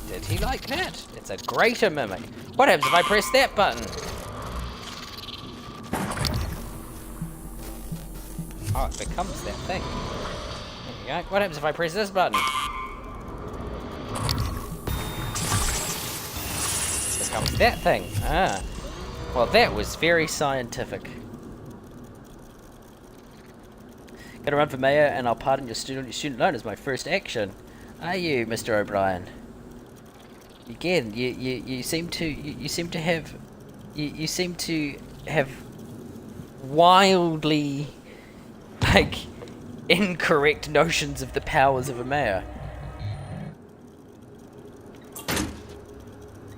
Did he like that? It's a greater mimic. What happens if I press that button? Oh, it becomes that thing. There you go. What happens if I press this button? It becomes that thing. Ah. Well, that was very scientific. Gonna run for mayor, and I'll pardon your student loan as my first action. Are you, Mr. O'Brien? Again, you seem to have wildly, like, incorrect notions of the powers of a mayor.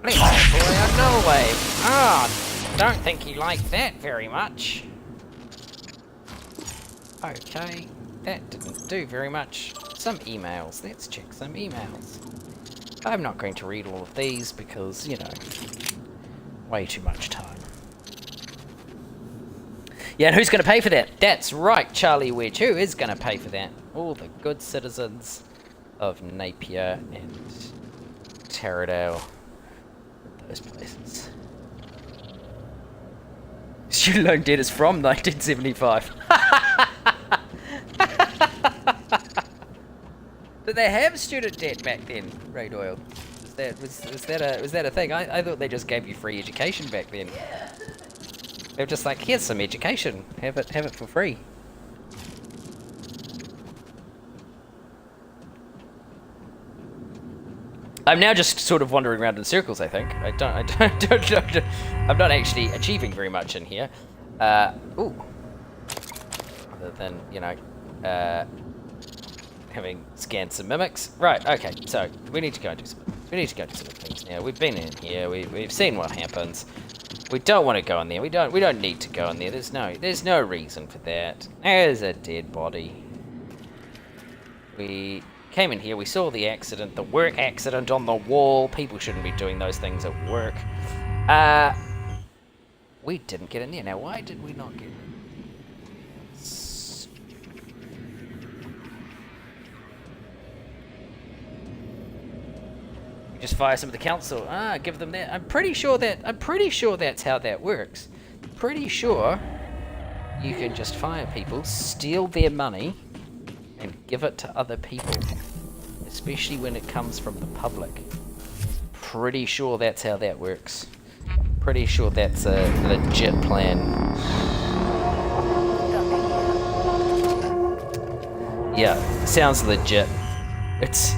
Please, boy, no way. Ah, don't think you like that very much. Okay, that didn't do very much. Some emails. Let's check some emails. I'm not going to read all of these because, you know, way too much time. Yeah, and who's going to pay for that? That's right, Charlie Wedge. Who is going to pay for that? All the good citizens of Napier and Taradale. Those places. Student loan debt is from 1975. Did they have student debt back then, Ray Doyle? Was that a thing? I thought they just gave you free education back then. They were just like, here's some education. Have it for free. I'm now just sort of wandering around in circles, I think. I'm not actually achieving very much in here. Ooh. Other than, you know, having scanned some mimics. Right, okay, so we need to go and do some things now. We've been in here, we've seen what happens. We don't want to go in there. We don't need to go in there. There's no reason for that. There's a dead body. We came in here, we saw the accident, the work accident on the wall. People shouldn't be doing those things at work. We didn't get in there. Now, why did we not get in? We just fire some of the council. Give them that. I'm pretty sure that's how that works. Pretty sure you can just fire people, steal their money, and give it to other people, especially when it comes from the public. Pretty sure that's how that works. Pretty sure that's a legit plan. Yeah, sounds legit. It's...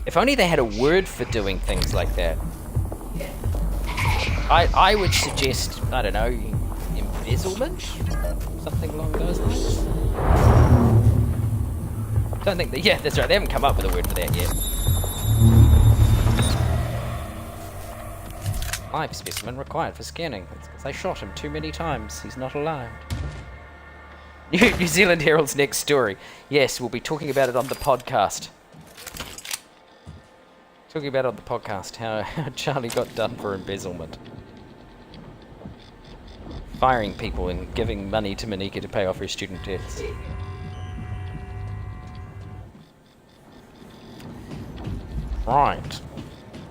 If only they had a word for doing things like that. I would suggest, I don't know, embezzlement? Something along those lines? Don't think that, yeah, that's right, they haven't come up with a word for that yet. Live specimen required for scanning. It's because I shot him too many times. He's not alive. New Zealand Herald's next story. Yes, we'll be talking about it on the podcast. Talking about it on the podcast, how Charlie got done for embezzlement. Firing people and giving money to Monica to pay off her student debts. Right.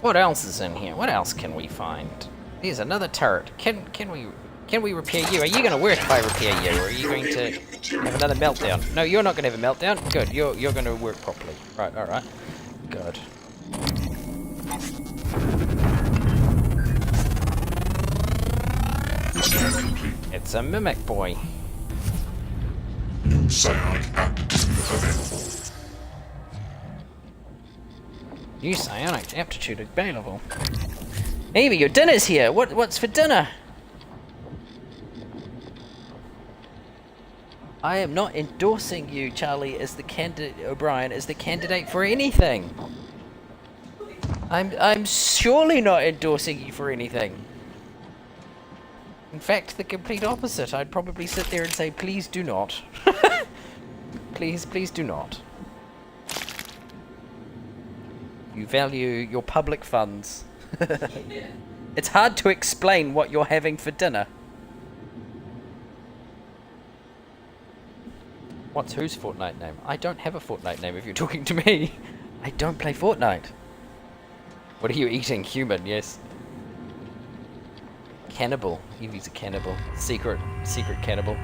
What else is in here? What else can we find? There's another turret. Can we repair you? Are you going to work if I repair you, or are you going to have another meltdown? No, you're not going to have a meltdown. Good. You're going to work properly. Right. All right. Good. It's a mimic boy. New psionic aptitude available. New psionic aptitude available. Amy, your dinner's here. What's for dinner? I am not endorsing you, Charlie, as the candidate, O'Brien, as the candidate for anything. I'm surely not endorsing you for anything. In fact, the complete opposite. I'd probably sit there and say, please do not. Please do not. You value your public funds. It's hard to explain what you're having for dinner. What's whose Fortnite name? I don't have a Fortnite name if you're talking to me. I don't play Fortnite. What are you eating? Human, yes. Cannibal. Evie's a cannibal. Secret cannibal.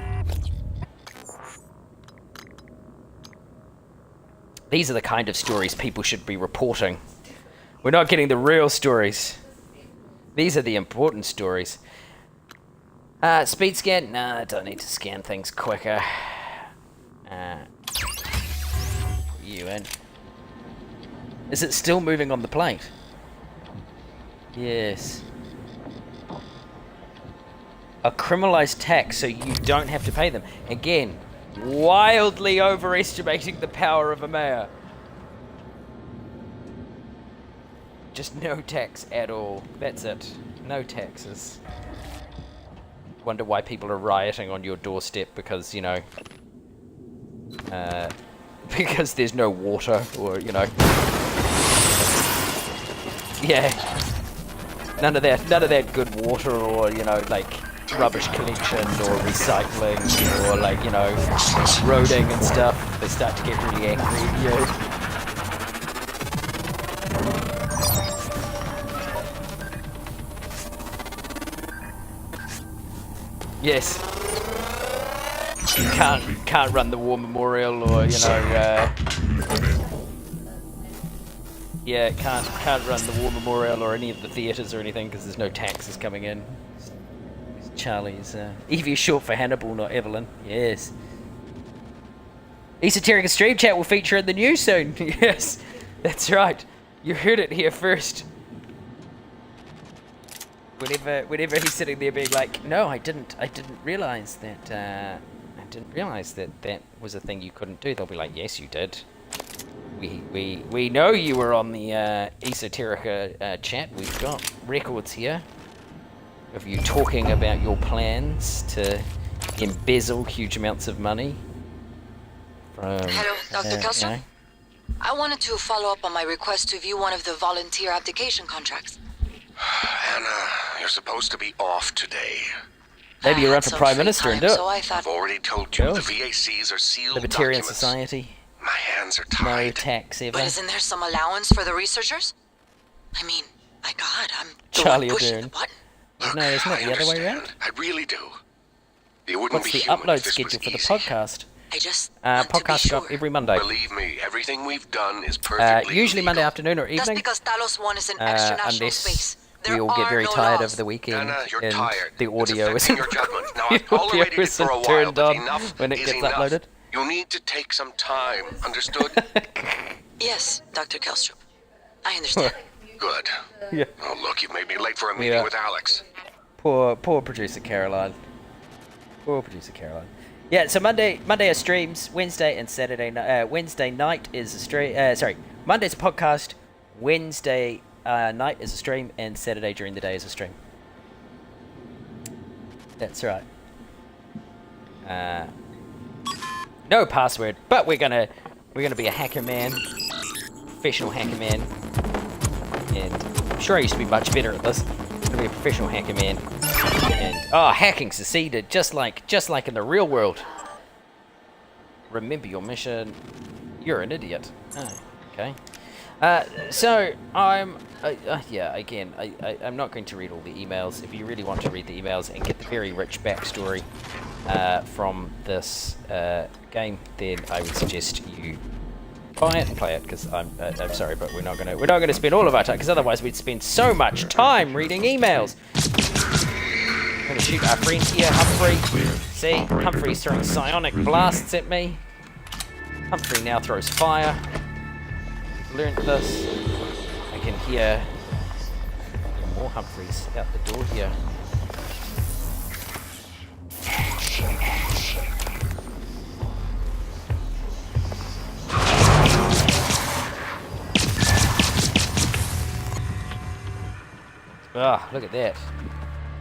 These are the kind of stories people should be reporting. We're not getting the real stories. These are the important stories. Speed scan? Nah, I don't need to scan things quicker. Put you in. Is it still moving on the plate? Yes. A criminalized tax so you don't have to pay them. Again, wildly overestimating the power of a mayor. Just no tax at all. That's it. No taxes. Wonder why people are rioting on your doorstep because, you know, because there's no water, or, you know. Yeah. None of that good water, or, you know, like rubbish collection or recycling, or, like, you know, roading and stuff. They start to get really angry. Yeah. Yes. Can't run the war memorial, or, you know, yeah, can't run the war memorial or any of the theaters or anything because there's no taxes coming in. Charlie's Evie is short for Hannibal, not Evelyn. Yes. Esoterica stream chat will feature in the news soon. Yes, that's right. You heard it here first. Whenever he's sitting there being like, no, I didn't realize that. I didn't realize that was a thing you couldn't do. They'll be like, yes, you did. We know you were on the Esoterica chat. We've got records here of you talking about your plans to embezzle huge amounts of money from... Hello, Dr. Kelso? You know. I wanted to follow up on my request to view one of the volunteer abdication contracts. Anna, you're supposed to be off today. Maybe you run for Prime Minister and do it. So I thought... I've already told you the VACs are sealed Libertarian documents. Society. My hands are tied. No tax ever. But isn't there some allowance for the researchers? I mean, my God, I'm the Charlie one pushing O'Byrne. the button. Look, No, isn't it I the other way understand. around? I really do. You wouldn't What's be the human upload if this schedule was for the easy. podcast? I just want to be Podcast sure. up every Monday. Believe me, everything we've done is perfectly Usually legal. Monday afternoon or Just evening. because Talos 1 is an extra national Unless space. we There all get are very no tired laws. over the weekend Anna, you're and tired. the audio it's isn't affecting your judgment. Now, the I've tolerated audio it for a isn't while, turned but on enough when it is gets enough. uploaded. You need to take some time. Understood? Yes, Dr. Kelstrup. I understand. Good. Yeah. Oh, look, you've made me late for a meeting Yeah. with Alex. Poor producer Caroline. Poor producer Caroline. Yeah, so Monday are streams. Wednesday and Saturday. Wednesday night is a stream. Monday's a podcast. Wednesday night is a stream, and Saturday during the day is a stream. That's right. No password, but we're gonna be a hacker man, professional hacker man, and I'm sure I used to be much better at this. I'm gonna be a professional hacker man, and hacking succeeded, just like in the real world. Remember your mission. You're an idiot. Oh, okay. So I'm I'm not going to read all the emails. If you really want to read the emails and get the very rich backstory from this game, then I would suggest you buy it and play it. Because I'm sorry, but we're not gonna spend all of our time, because otherwise we'd spend so much time reading emails. I'm gonna shoot our friend here, Humphrey. See, Humphrey's throwing psionic blasts at me. Humphrey now throws fire. Learned this. I can hear more Humphreys out the door here. Ah, look at that.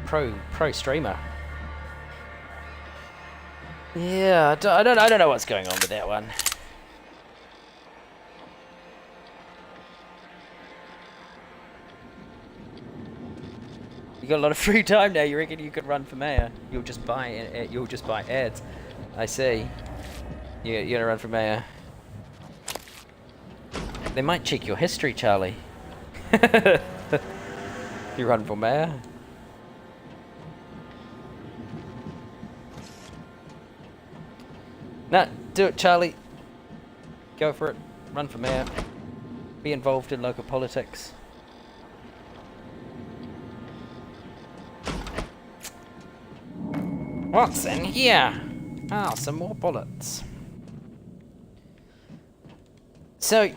Pro streamer. Yeah, I don't know what's going on with that one. You got a lot of free time now. You reckon you could run for mayor? You'll just buy ads. I see. You're gonna run for mayor. They might check your history, Charlie. You run for mayor? Nah, do it, Charlie. Go for it. Run for mayor. Be involved in local politics. What's in here? Ah, some more bullets. So,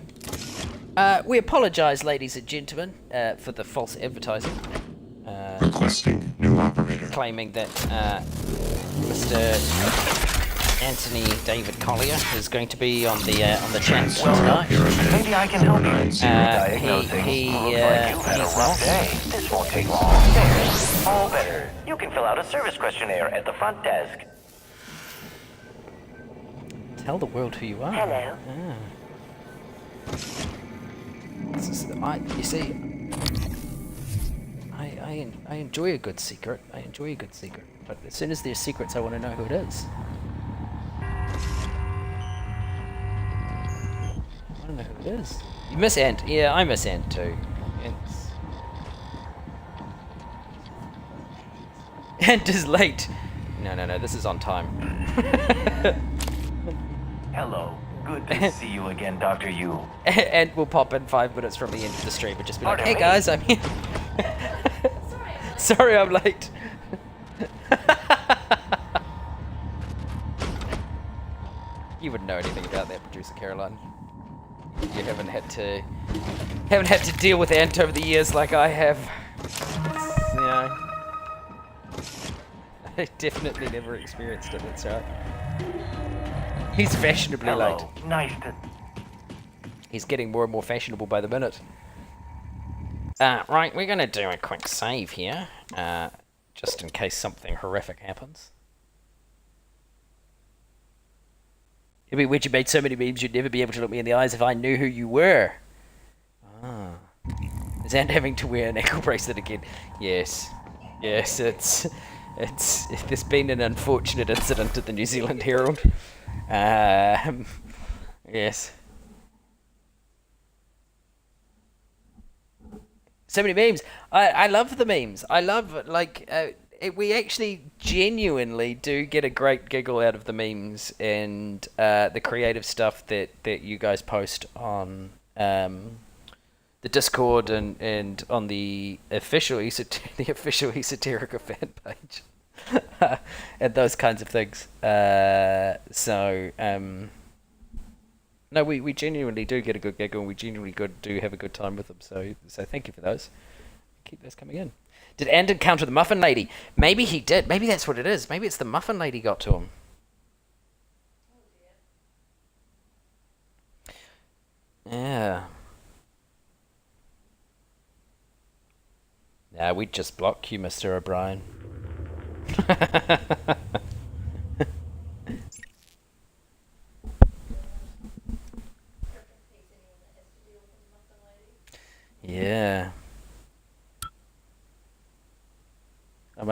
we apologise, ladies and gentlemen, for the false advertising. Requesting new operator. Claiming that Mr. Anthony David Collier is going to be on the chat tonight. Maybe I can help you. He's not. This won't take long. There's all better. You can fill out a service questionnaire at the front desk. Tell the world who you are. Hello. You see, I enjoy a good secret. But as soon as there's secrets, I want to know who it is. I don't know who it is. You miss Ant. Yeah, I miss Ant too. Ant is late. No, this is on time. Hello. Good to see you again, Dr. Yu. Ant will pop in 5 minutes from the end of the stream and just be like, hey guys, I'm here. Sorry I'm late. You wouldn't know anything about that, producer Caroline. You haven't had to deal with Ant over the years like I have. You know, I definitely never experienced it. That's right. He's fashionably late. Nice to. He's getting more and more fashionable by the minute. Right, we're gonna do a quick save here, just in case something horrific happens. It'd be weird you made so many memes you'd never be able to look me in the eyes if I knew who you were. Ah. Is Ant having to wear an ankle bracelet again? Yes. Yes, there's been an unfortunate incident at the New Zealand Herald. Yes. So many memes. I love the memes. I love, we actually genuinely do get a great giggle out of the memes and the creative stuff that you guys post on the Discord and on the official Esoterica fan page. And those kinds of things. No, we genuinely do get a good giggle, and we genuinely do have a good time with them. So thank you for those. Keep those coming in. Did Ant encounter the Muffin Lady? Maybe he did. Maybe that's what it is. Maybe it's the Muffin Lady got to him. Yeah. Nah, we'd just block you, Mr. O'Brien.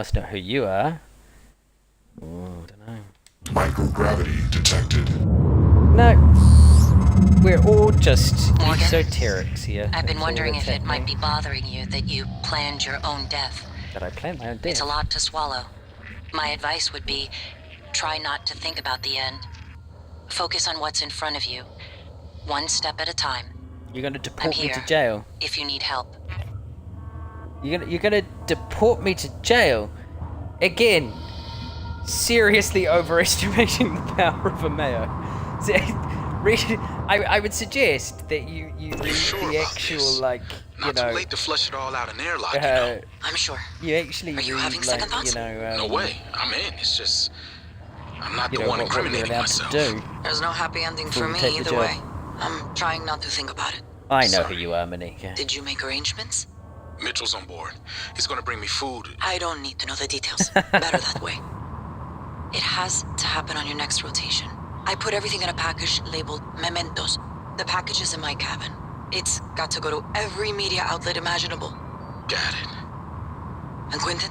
must know who you are. Oh, I don't know. Microgravity detected. No. We're all just Morgan, esoterics here. I've been That's all wondering that's if it might happening. be bothering you that you planned your own death. That I planned my own death. It's a lot to swallow. My advice would be, try not to think about the end. Focus on what's in front of you, one step at a time. You're gonna I'm deport me here to jail. if you need help. You're gonna deport me to jail again. Seriously overestimating the power of a mayor. I would suggest that you read sure the about actual this? like Not too late to flush it all out in airlock, you know. I'm sure. You actually Are you read having like second thoughts? No way. I'm in. It's just I'm not you the know one what you're incriminating allowed myself. to do. There's no happy ending Before for you me take the either job. way. I'm trying not to think about it. I know Sorry. who you are, Monica. Did you make arrangements? Mitchell's on board. He's gonna bring me food. I don't need to know the details. Better that way. It has to happen on your next rotation. I put everything in a package labeled mementos. The package is in my cabin. It's got to go to every media outlet imaginable. Got it. And Quentin,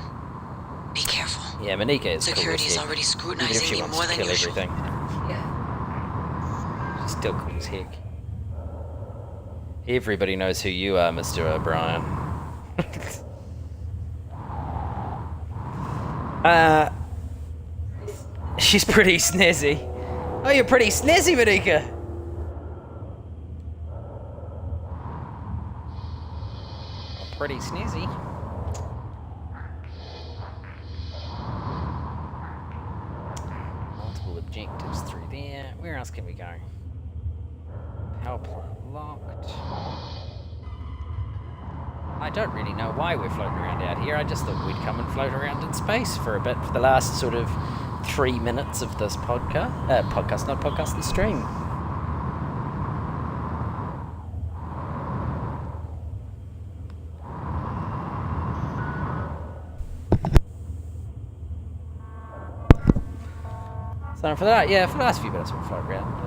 be careful. Yeah, Monica is Security is cool as heck. already Even if scrutinizing she me wants more to than kill usual. everything. She's still cool as heck. Everybody knows who you are, Mr. O'Brien. She's pretty snazzy. Oh, you're pretty snazzy, Monica. Pretty snazzy. Multiple objectives through there. Where else can we go? Power plant locked. I don't really know why we're floating around out here. I just thought we'd come and float around in space for a bit for the last sort of 3 minutes of this podcast. The stream. So for that, yeah, for the last few minutes we'll float around.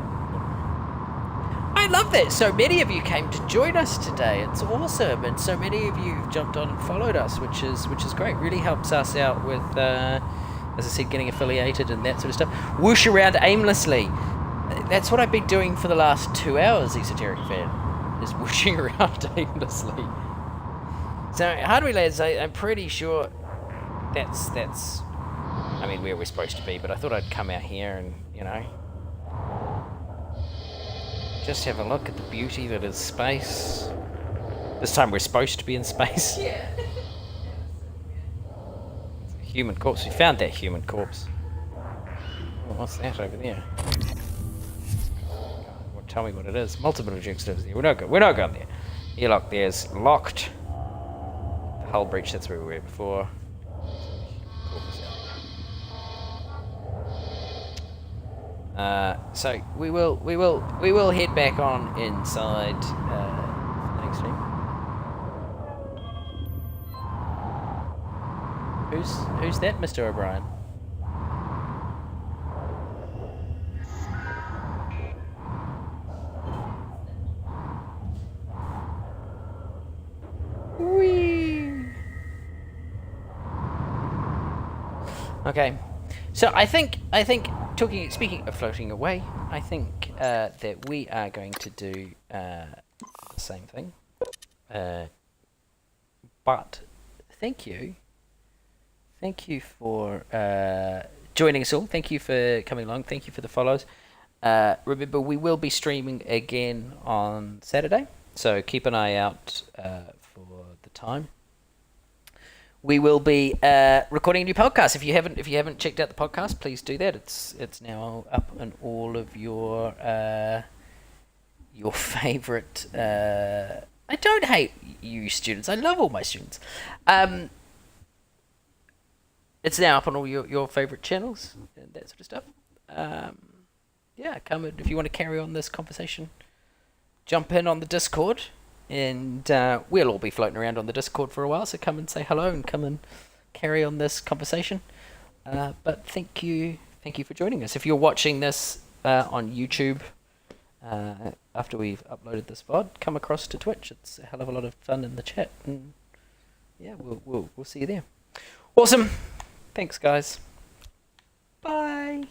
I love that so many of you came to join us today. It's awesome, and so many of you have jumped on and followed us, which is great. Really helps us out with, as I said, getting affiliated and that sort of stuff. Whoosh around aimlessly. That's what I've been doing for the last 2 hours, Esoteric fan, is whooshing around aimlessly. So, how do we, lads? I'm pretty sure that's. I mean, where we're supposed to be, but I thought I'd come out here and, you know, just have a look at the beauty that is space. This time we're supposed to be in space. Yeah. It's a human corpse. We found that human corpse. Oh, what's that over there? Well, tell me what it is. Multiple objectives there. We're not going there. Airlock there's locked. The hull breach, that's where we were before. So we will head back on inside for the next stream. Who's that, Mr. O'Brien? Whee! Okay, so I think speaking of floating away, I think that we are going to do the same thing. But thank you for joining us all. Thank you for coming along. Thank you for the follows. Remember, we will be streaming again on Saturday, so keep an eye out for the time. We will be recording a new podcast. If you haven't checked out the podcast, please do that. It's now up on all of your favorite. I don't hate you students. I love all my students. It's now up on all your favorite channels and that sort of stuff. Yeah, come in if you want to carry on this conversation. Jump in on the Discord. And we'll all be floating around on the Discord for a while, so come and say hello and come and carry on this conversation. But thank you for joining us. If you're watching this on YouTube after we've uploaded this VOD, come across to Twitch. It's a hell of a lot of fun in the chat, and yeah, we'll see you there. Awesome. Thanks, guys. Bye.